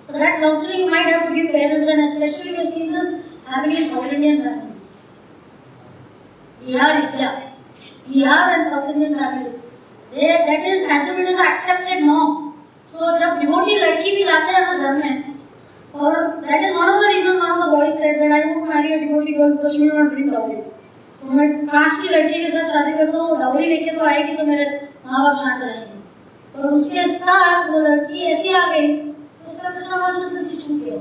So that counseling you might have to give parents, and especially we have seen this happening in South Indian families. Bihar and South Indian families. That is as if it is accepted norm. So जब devotee लड़की भी लाते हैं ना घर में, और that is one of the reasons one of the boys said that I don't want to marry a devotee girl because she will not bring dowry. तो मैं कास्ट की लड़की के साथ शादी करता हूँ, dowry लेके तो आएगी तो मेरे माँ बाप शांत रहेंगे. और उसके साथ वो लड़की ऐसी आ गई, तो उसका अच्छा मार्च से छूट गया.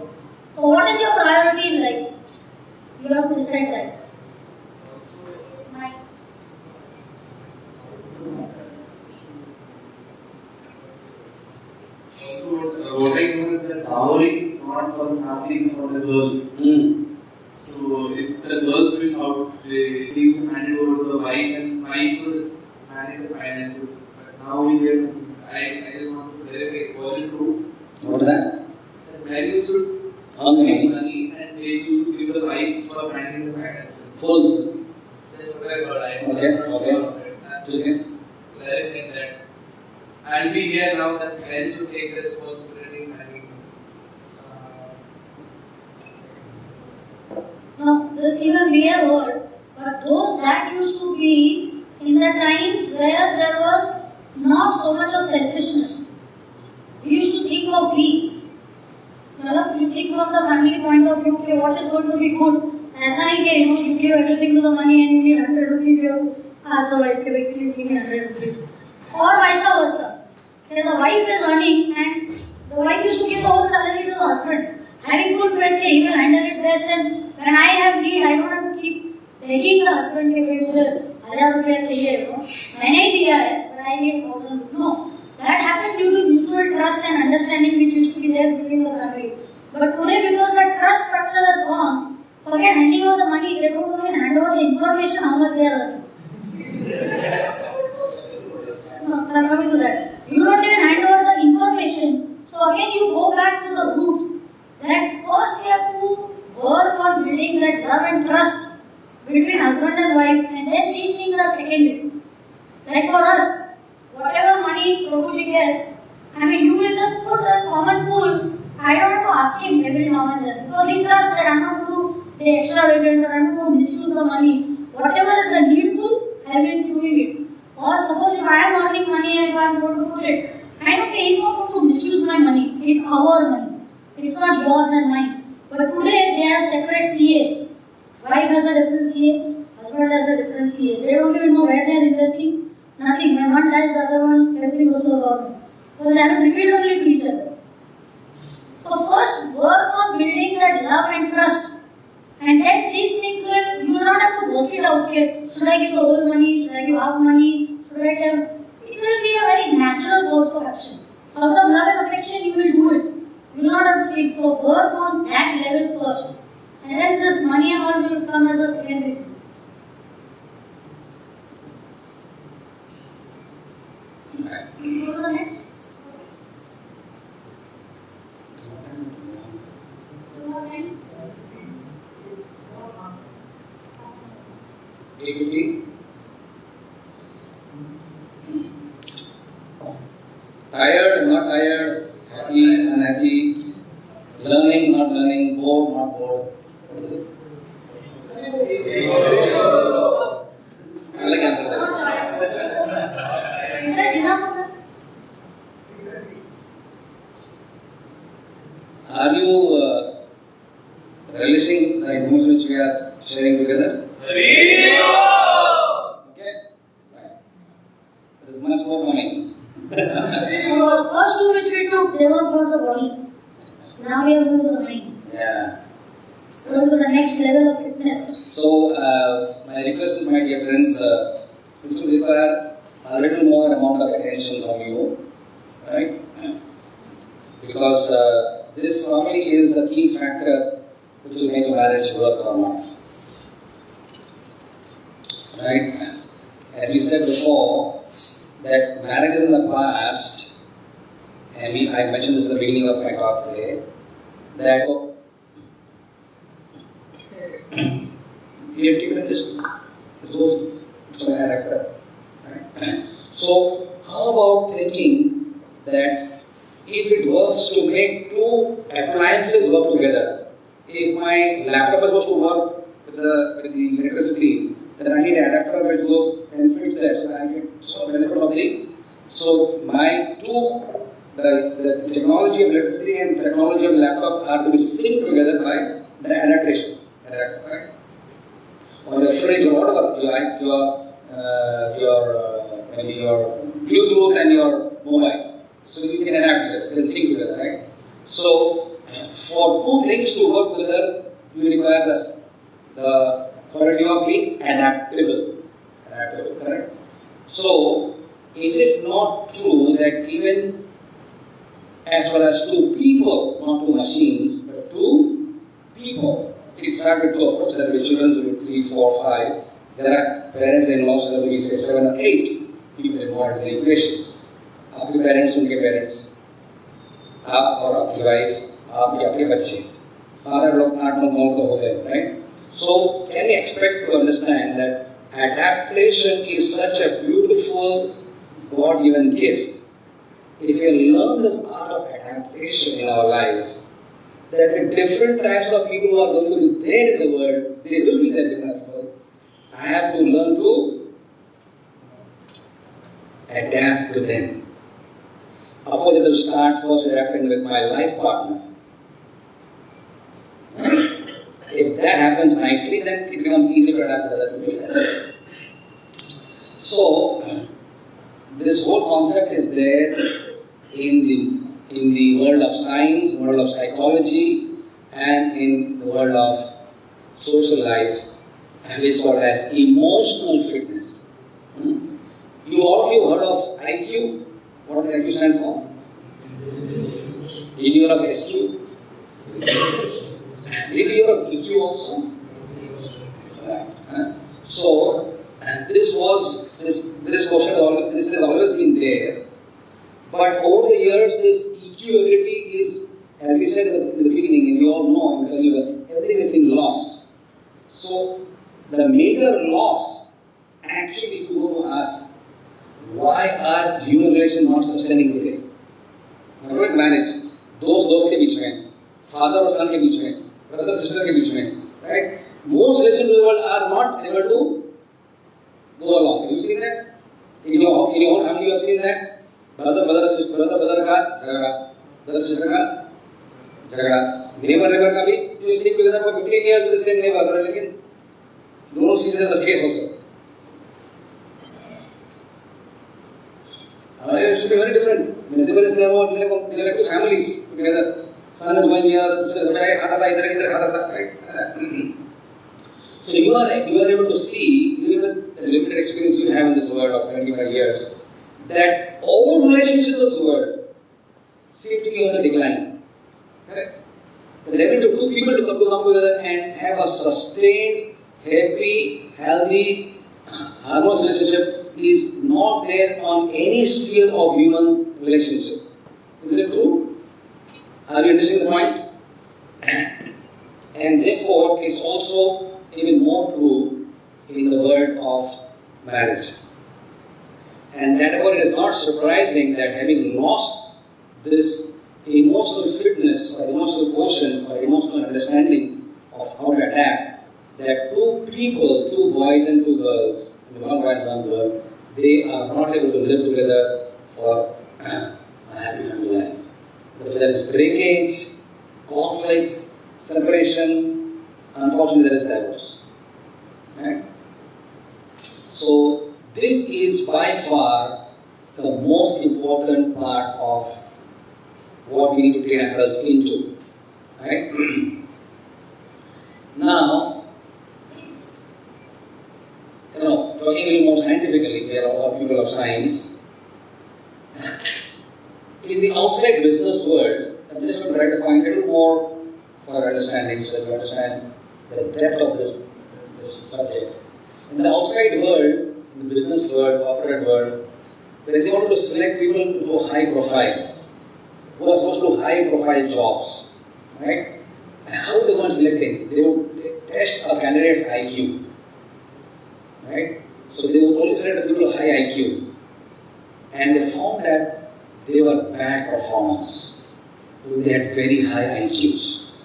So what is your priority in life? You have to decide that. Nice. Also, what I know is that dowry is not for the family, it's for the girl. So it's the girl's wish how they leave the hand over to the wife, and wife will manage the finances. But now we hear something. I just want to verify, was it true? What is that? That men used to Okay. make money and they used to give the wife for managing the finances. Full. That's what I heard. I'm Okay, not okay. sure of it. I'm just clarifying that. And we hear now that men should take the responsibility in managing things. No, this even we have heard, but though that used to be in the times where there was not so much of selfishness. We used to think of we. You think from the family point of view, okay, what is going to be good? ऐसा नहीं कि you give everything to the money and you need 100 rupees, you ask the wife, okay, please give me 100 rupees. Or vice versa. The wife is earning and the wife used to give the whole salary to the husband. Having good wealth, he will handle it best, and when I have need, I don't have to keep begging the husband कि भाई मुझे 1000 रुपया चाहिए. मैंने ही दिया है, but I need 1000. No, that happened due to mutual trust and understanding which used to be there between the family. But today, because that trust factor is gone, forget handing over the money, they don't even hand over the information how much they are earning. No, I'm coming to that. You don't even hand over the information. So again, you go back to the roots. That first we have to work on building that love and trust between husband and wife, and then these things are secondary. Like for us, whatever money Prabhuji gets, you will just put a common pool. I don't have to ask him every now and then because he trusts that I'm not going to be extravagant or I'm not going to misuse the money. Whatever is the needful, I will be doing it. Or suppose if I am earning money and if I am going to put it, I know he's not going to misuse my money. It's our money. It's not yours and mine. But today they have separate CAs. Wife has a different CA, husband has a different CA. They don't even know where they are investing. Nothing. When one dies, the other one, everything goes to the government. So they have to reveal only to each other. So first work on building that love and trust. And then these things will, you will not have to work it out. Okay, should I give the whole money? Should I give half money? Should I tell? It will be a very natural course of action. Out of love and affection, you will do it. You will not have to think. So work on that level first. And then this money amount will come as a secondary thing. Go to the next. Tired, not tired, happy, unhappy, learning, not learning, bored, not bored. I like answer that. No choice. Is that enough of that? Are you relishing the information which we are sharing together? Okay? Right. There is much more coming. So the first two which we took, they were for the body. Now we are going to the mind. Yeah. Going to the next level of fitness. So, my request is, my dear friends, this will require a little more amount of attention from you, right? Because this probably is the key factor which will make a marriage work or not. Right? As we said before, that marriages in the past, and I mentioned this at the beginning of my talk today, that we have taken this resources to the character. Right? So, how about thinking that if it works to make two appliances work together, if my laptop is supposed to work with the electricity, then I need an adapter which goes and fits that, so I get some benefit of the. So my two, the technology of electricity and technology of laptop are to be synced together by the adaptation. Right? Or your fridge or whatever, maybe your Bluetooth and your mobile. So you can adapt it, they sync together, right? So for two things to work together, you require the quality of being adaptable. Adaptable, correct? So, is it not true that even as far as two people, not two machines, but two people, it started to, of course, there will be children, there will be 3, 4, 5, there are parents and laws, there will be say 7 or 8 people involved in the equation. आपके parents, उनके parents, आप और आपकी wife, आपके बच्चे, सारे लोग 8-9 तो हो गए, right? So, can we expect to understand that adaptation is such a beautiful God-given gift? If we learn this art of adaptation in our life, that with different types of people who are going to be there in the world, they will be there different people. I have to learn to adapt to them. Of course, I have to start first adapting with my life partner. If that happens nicely, then it becomes easy to adapt to other people. So, this whole concept is there in the world of science, world of psychology, and in the world of social life, and it's called as emotional fitness. You all of you heard of IQ? What does IQ stand for? Did you hear of SQ? Did you hear of EQ also? So, this has always been there, but over the years, this EQ ability is, as we said in the beginning, and you all know, everything has been lost. So, the major loss, actually, if you go to ask, why are human relations not sustaining today? Now, marriage, दोस्त के बीच में, father और son के बीच में, brother sister के बीच में, right? Most relations in the world are not able to go along. Have you seen that? In your own family, you have seen that? Brother का झगड़ा, brother sister का झगड़ा, neighbor का भी, you stick together for 15 years with the same neighbor, लेकिन दोनों see this as a face also. It should be very different. Whenever is there are two families together. Son is going here, right? So you are able to see, even with the limited experience you have in this world of 25 years, that all relationships in this world seem to be on the decline. Correct? The ability of two people to come together and have a sustained, happy, healthy, harmonious relationship is not there on any sphere of human relationship. Is it true? Are you understanding the point? And therefore, it's also even more true in the world of marriage. And therefore, it is not surprising that having lost this emotional fitness or emotional quotient or emotional understanding of how to adapt, that two people, two boys and two girls, one boy and one girl, they are not able to live together for a happy family life. If there is breakage, conflicts, separation, unfortunately there is divorce. Right? So this is by far the most important part of what we need to train ourselves into. Right? Now, talking a little more scientifically, we are all people of science. In the outside business world, I'm just going to write the point a little more for understanding so that you understand the depth of this subject. In the outside world, in the business world, corporate world, when they want to select people to do high profile, who are supposed to do high profile jobs, right? And how do they go and select it? They would test a candidate's IQ, right? So they would only select the people with high IQ. And they found that they were bad performers. They had very high IQs.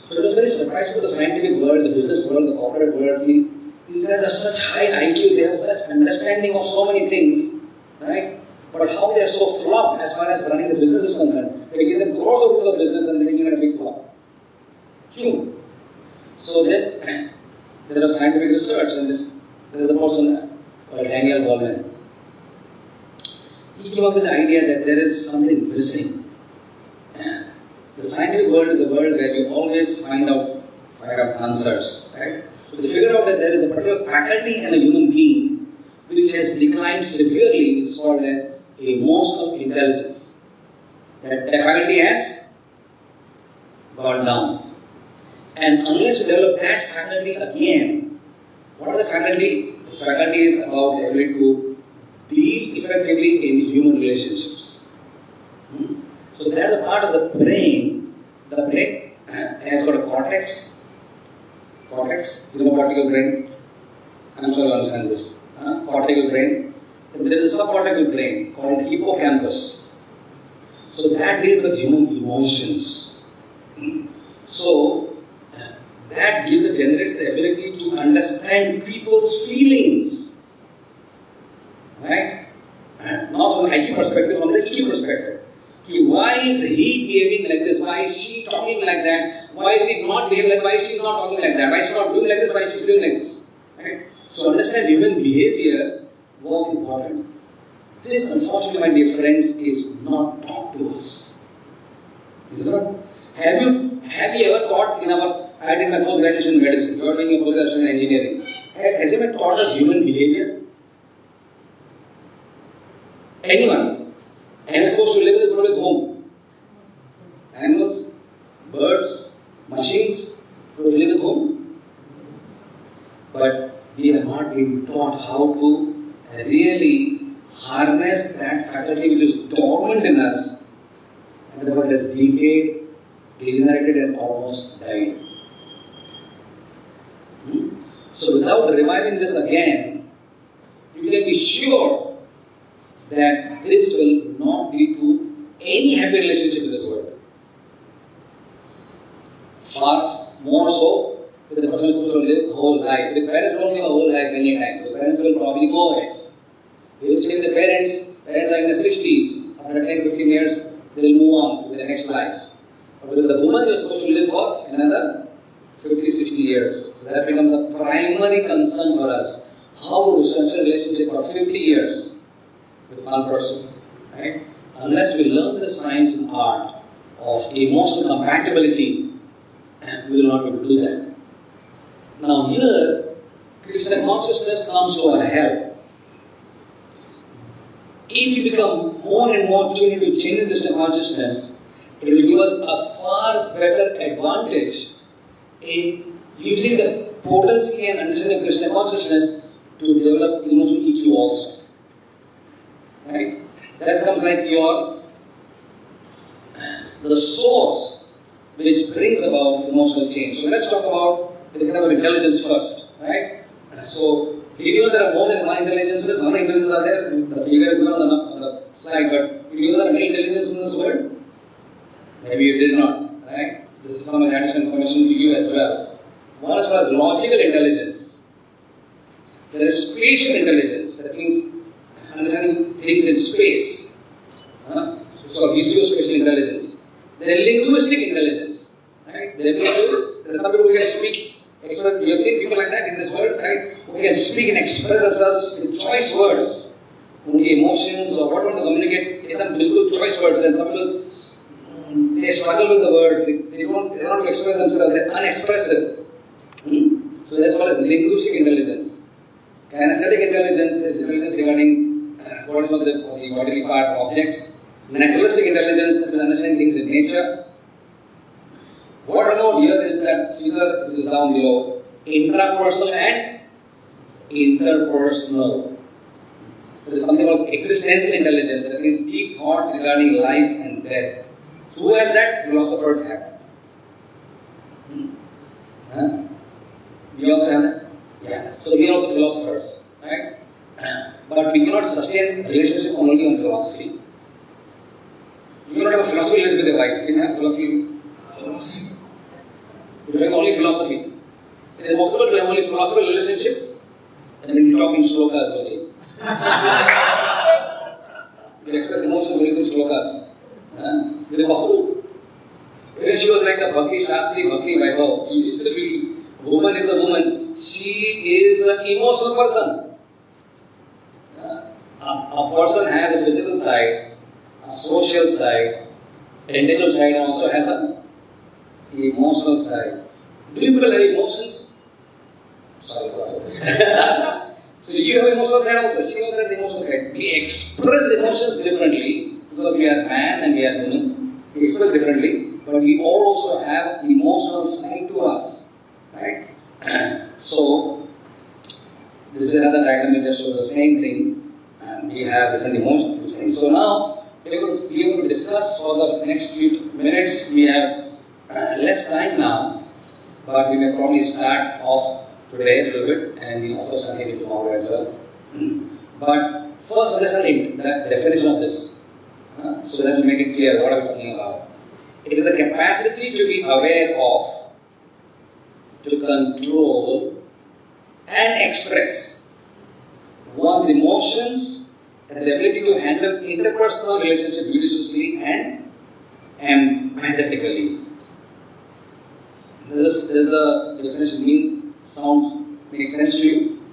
So it was very surprising to the scientific world, the business world, the corporate world. These guys are such high IQ, they have such understanding of so many things, right? But how they are so flopped as far as running the business is concerned. They give them crores of the business and they give it a big flop. Huge. So then, there was scientific research and there is a person called Daniel Goleman. He came up with the idea that there is something missing. The scientific world is a world where you always find out answers, right? So they figured out that there is a particular faculty in a human being which has declined severely, which is called as emotional intelligence. That faculty has gone down. And unless you develop that faculty again, what are the faculty? The faculty is about the ability to deal effectively in human relationships. So that's a part of the brain. The brain has got a cortex. Cortex, you know cortical brain? I'm sure you understand this. Cortical brain. And there is a subcortical brain called hippocampus. So that deals with human emotions. So that generates the ability to understand people's feelings. Right? Not from the IQ perspective, from the EQ perspective. Why is he behaving like this? Why is she talking like that? Why is he not behaving like that? Why is she not talking like that? Why is she not doing like this? Why is she doing like this? Right? So understand human behavior was important. This, unfortunately, my dear friends, is not taught to us. It is not. Have you ever taught in I did my post-graduation in medicine, you are doing a post-graduation in engineering. Has anyone taught us human behavior? Anyone? And is supposed to live in this world with whom? Animals, birds, machines, to live with whom? But we have not been taught how to really harness that faculty which is dormant in us and the world has decayed, degenerated and almost died. So without reviving this again, you can be sure that this will not lead to any happy relationship in this world. Far more so, with the person who is supposed to live a whole life. The parents don't live a whole life any time. The parents will probably go away. You will say the parents are in the 60s, after 10 15 years, they will move on to the next life. But with the woman, you are supposed to live for another 50, 60 years. So that becomes a primary concern for us. How to structure a relationship for 50 years with one person, right? Unless we learn the science and art of emotional compatibility, we will not be able to do that. Now here, Krishna consciousness comes to our help. If you become more and more tuned to changing Krishna consciousness, it will give us a far better advantage in using the potency and understanding of Krishna consciousness to develop emotional EQ also. Right? That becomes like the source which brings about emotional change. So let's talk about the kind of intelligence first. Right? So, did you know there are more than one intelligences? How many intelligences are there? The figure is given on the slide, but did you know there are many intelligences in this world? Maybe you did not. Right? This is some additional information to you as well. One is called logical intelligence. There is spatial intelligence. That means understanding things in space. So, visuospatial intelligence. There is linguistic intelligence. Right? There are some people who can speak. You have seen people like that in this world, right? Who can speak and express themselves with choice words. Only emotions or what want to communicate, they have choice words, and some people they struggle with the words, they don't express themselves, they're unexpressive. So that's called linguistic intelligence. Kinesthetic intelligence is intelligence regarding what is the bodily parts or objects. Naturalistic intelligence is understanding things in nature. What about here is that figure which is down below, intrapersonal and interpersonal. There is something called existential intelligence, that means deep thoughts regarding life and death. Who has that? Philosophers have. We also have that? Yeah. So we are also philosophers, right? But we cannot sustain relationship only on philosophy. You cannot have a philosophy relationship with your wife. You can have philosophy. You have only philosophy. It is possible to have only philosophical relationship, and when you talk in shlokas only. You express emotion only in shlokas. Is it possible? When she was like a Bhakti Shastri, Bhakti Vaibhav, you still be, woman is a woman, she is an emotional person. A person has a physical side, a social side, an intellectual side, and also has an emotional side. Do you people have emotions? Sorry. So you have emotional side also. She also has emotional side. We express emotions differently because we are man and we are woman. We express differently, but we all also have emotional side to us, right? So this is another diagram that just shows the same thing. We have different emotions. So now we are going to discuss for the next few minutes. We have less time now, but we may probably start off today a little bit and we offer something tomorrow as well. But first understanding the definition of this, so that we make it clear what I'm talking about. It is a capacity to be aware of, to control and express one's emotions and the ability to handle interpersonal relationships judiciously and empathetically. Does the definition make sense to you?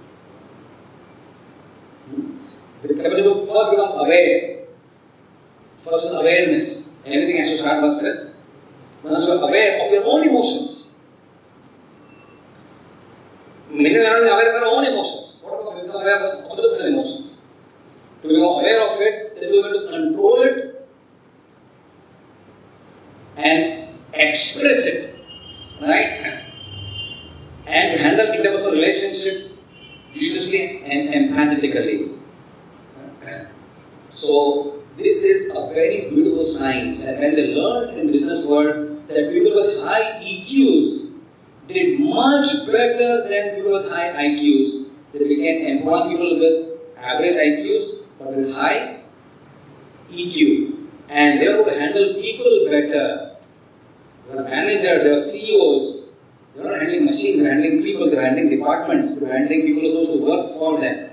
The capacity to first become aware. First is awareness. Everything has to start first with. Once you are aware of your own emotions. Many are not aware of their own emotions. What about become aware of other emotions? To become aware of it, then you have to control it and express it. Right? And handle interpersonal relationship judiciously and empathetically. So this is a very beautiful science, and when they learned in the business world that people with high EQs did much better than people with high IQs, they began employing people with average IQs but with high EQ, and they were able to handle people better. They were managers, they were CEOs. They were not handling machines, they were handling people, they were handling departments, they were handling people who work for them.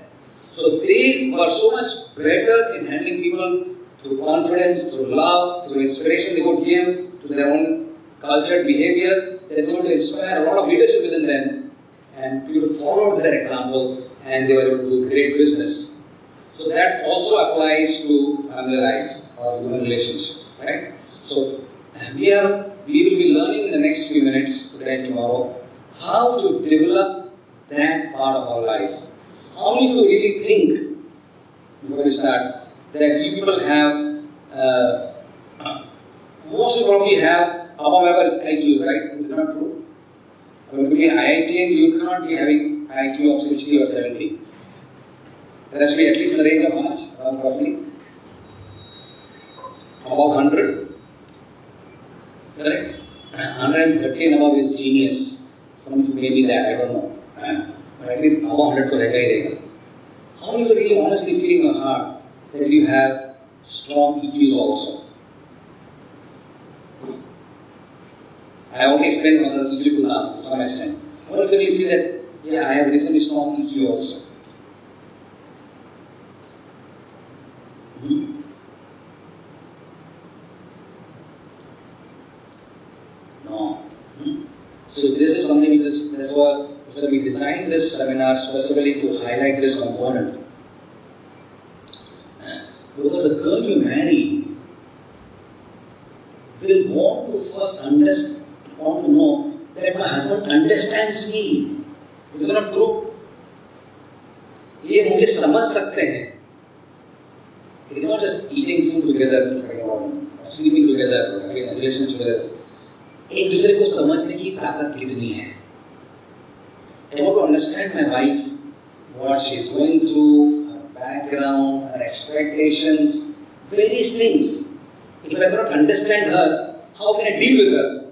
So they were so much better in handling people through confidence, through love, through inspiration they would give to their own cultured behavior, that they were able to inspire a lot of leadership within them, and people followed their example and they were able to do great business. So that also applies to family life or human relationship, right? So we will be learning in the next few minutes, today and tomorrow, how to develop that part of our life. How many of you really think, before we start, that you people have, most of you probably have above average IQ, right? Is it not true? I mean, between IIT and you cannot be having IQ of 60 or 70. There has to be at least in the range of how much? Roughly? Above 100? Correct? 130 and above is genius. Some of you may be that, I don't know. But at least above 100 to regulate. How many of you really honestly feel in your heart that you have strong EQs also? I already explained about the EQ now to some extent. How many of you really feel that, yeah, I have reasonably strong EQ also? No. So this is something which is, that's why we designed this seminar specifically to highlight this component. Because the girl you marry will want to first want to know that my husband understands me. Is it not true? ये मुझे समझ सकते हैं. It is not just eating food together, or sleeping together, or having a relationship together. एक दूसरे को समझने की ताकत कितनी है? I want to understand my wife, what she is going through, her background, her expectations, various things. If I cannot understand her, how can I deal with her?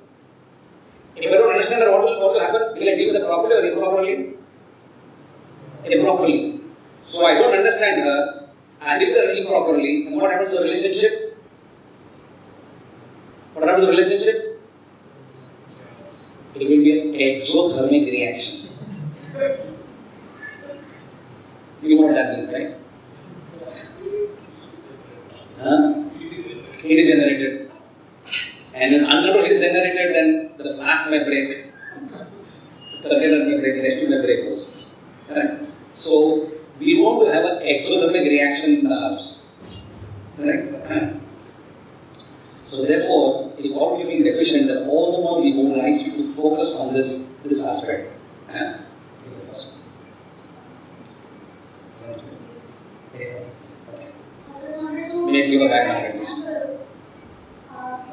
If I don't understand her, what will happen? Will I deal with her properly or improperly? Improperly. So I don't understand her, I deal with her improperly, and what happens to the relationship? What happens to the relationship? It will be an exothermic reaction. You know what that means, right? Heat is generated. And when uncontrolled heat is generated, then the flask may break. The container may break, the rest may break also. Correct? So, we want to have an exothermic reaction in the house. Correct? So therefore, if all you being deficient, then all the more we would like you to focus on this aspect. Please give a background.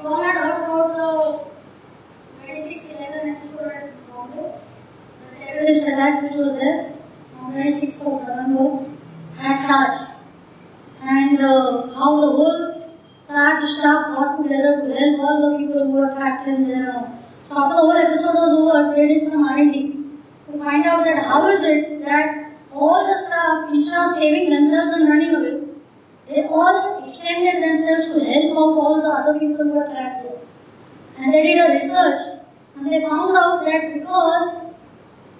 You all had heard about the 26/11 episode at Bombay. The terrorist attack which was there on 26th of November at Taj. And how the whole Taj staff got together to help all the people who were trapped in there. So after the whole episode was over, they did some R&D to find out that how is it that all the staff, instead of saving themselves and running away, they all extended themselves to help out all the other people who were trapped there. And they did a research and they found out that because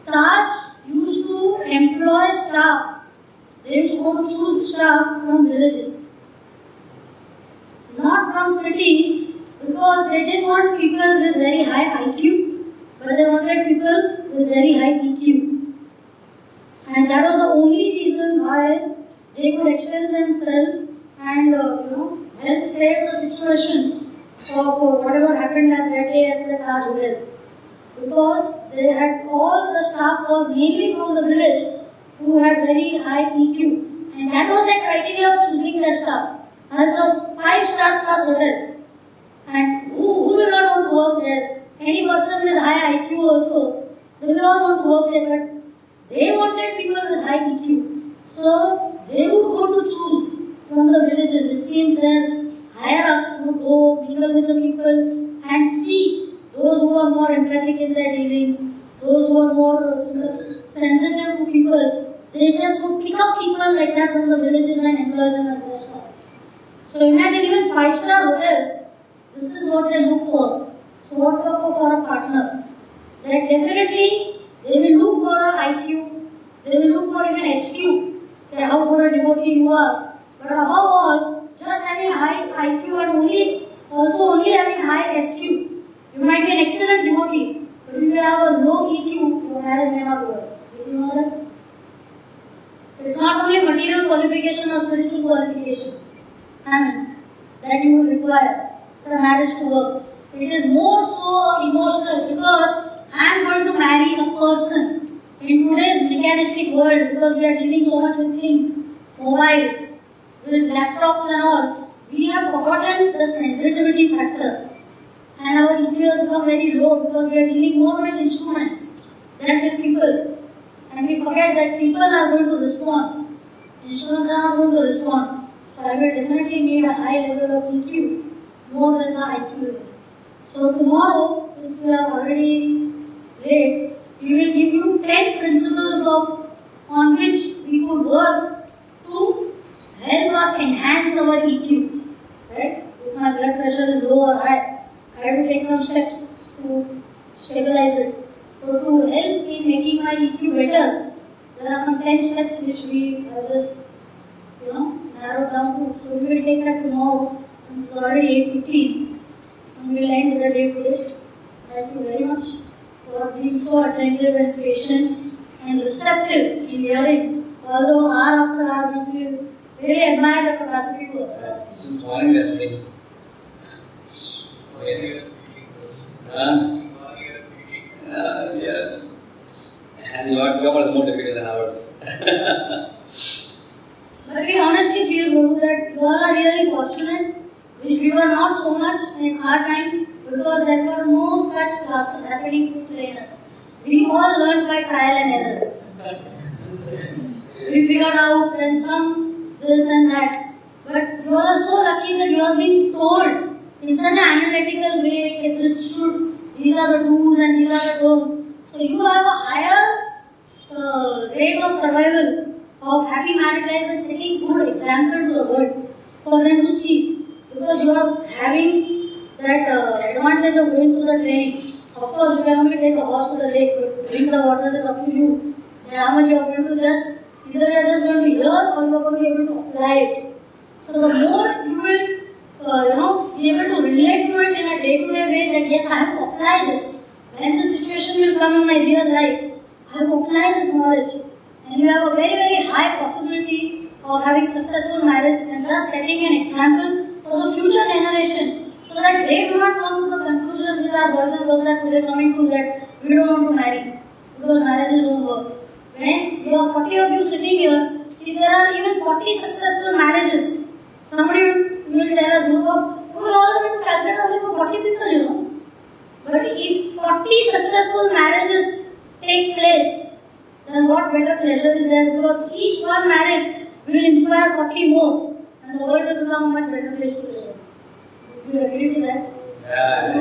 Taj used to employ staff, they used to go to choose staff from villages, not from cities, because they didn't want people with very high IQ, but they wanted people with very high EQ. And that was the only reason why they could extend themselves and help save the situation of whatever happened that day at the Taj Hotel. Because they had all the staff was mainly from the village who had very high EQ. And that was the criteria of choosing their staff. And it's a 5-star plus hotel. And who will not want to work there? Any person with high IQ also, they will all want to work there. But they wanted people with high EQ. So they would go to choose from the villages. It seems that higher ups would go mingle with the people and see those who are more empathic in their dealings, those who are more sensitive to people. They just would pick up people like that from the villages and employ them as their staff. So imagine even 5-star hotels, this is what they look for. So what to look for a partner? That definitely they will look for a IQ, they will look for even SQ, how good a devotee you are. But above all, just having high IQ and only having high SQ. You might be an excellent devotee, but if you have a low EQ, your marriage may not work. Did you know that? It's not only material qualification or spiritual qualification that you will require for a marriage to work. It is more so emotional, because I am going to marry a person. In today's mechanistic world, because we are dealing so much with things, mobiles, with laptops and all, we have forgotten the sensitivity factor. And our EQ has become very low because we are dealing more with instruments than with people. And we forget that people are going to respond. Instruments are not going to respond. So I will definitely need a high level of EQ more than the IQ level. So tomorrow, since we are already late, we will give you 10 principles on which we could work to help us enhance our EQ. Right? If my blood pressure is low or high, I have to take some steps to stabilize it. So to help in making my EQ better, there are some 10 steps which we have just narrowed down to. So we will take that tomorrow, since it's already 8:15. So we will end the day today. Thank you very much for being so attentive and patient and receptive in hearing. Although hour after hour, we will really admire the capacity to observe. This morning we are speaking. Yeah. And your job is more difficult than ours. But we honestly feel, Guru, that you are really fortunate. We were not so much in our time because there were no such classes happening to train us. We all learned by trial and error. We figured out and some this and that. But you are so lucky that you are being told in such an analytical way that these are the do's and these are the don'ts. So you have a higher rate of survival of happy married life and setting good example to the world for them to see. Because you are having that advantage of going through the training. Of course, you can only take the horse to the lake, but drink the water is up to you. And how much you are going to just, either you are just going to hear or you are going to be able to apply it. So the more you will, be able to relate to it in a day-to-day way that yes, I have to apply this. When the situation will come in my real life, I have to apply this knowledge. And you have a very, very high possibility of having successful marriage and thus setting an example for the future generation so that they do not come to the conclusion which our boys and girls are today coming to that we don't want to marry because marriages won't work. When you are 40 of you sitting here, see there are even 40 successful marriages. Somebody will tell us, we will all have to calculate only for 40 people, But if 40 successful marriages take place, then what better pleasure is there? Because each one marriage will inspire 40 more and the world will become a much better place to live. Do you agree to that? Yeah,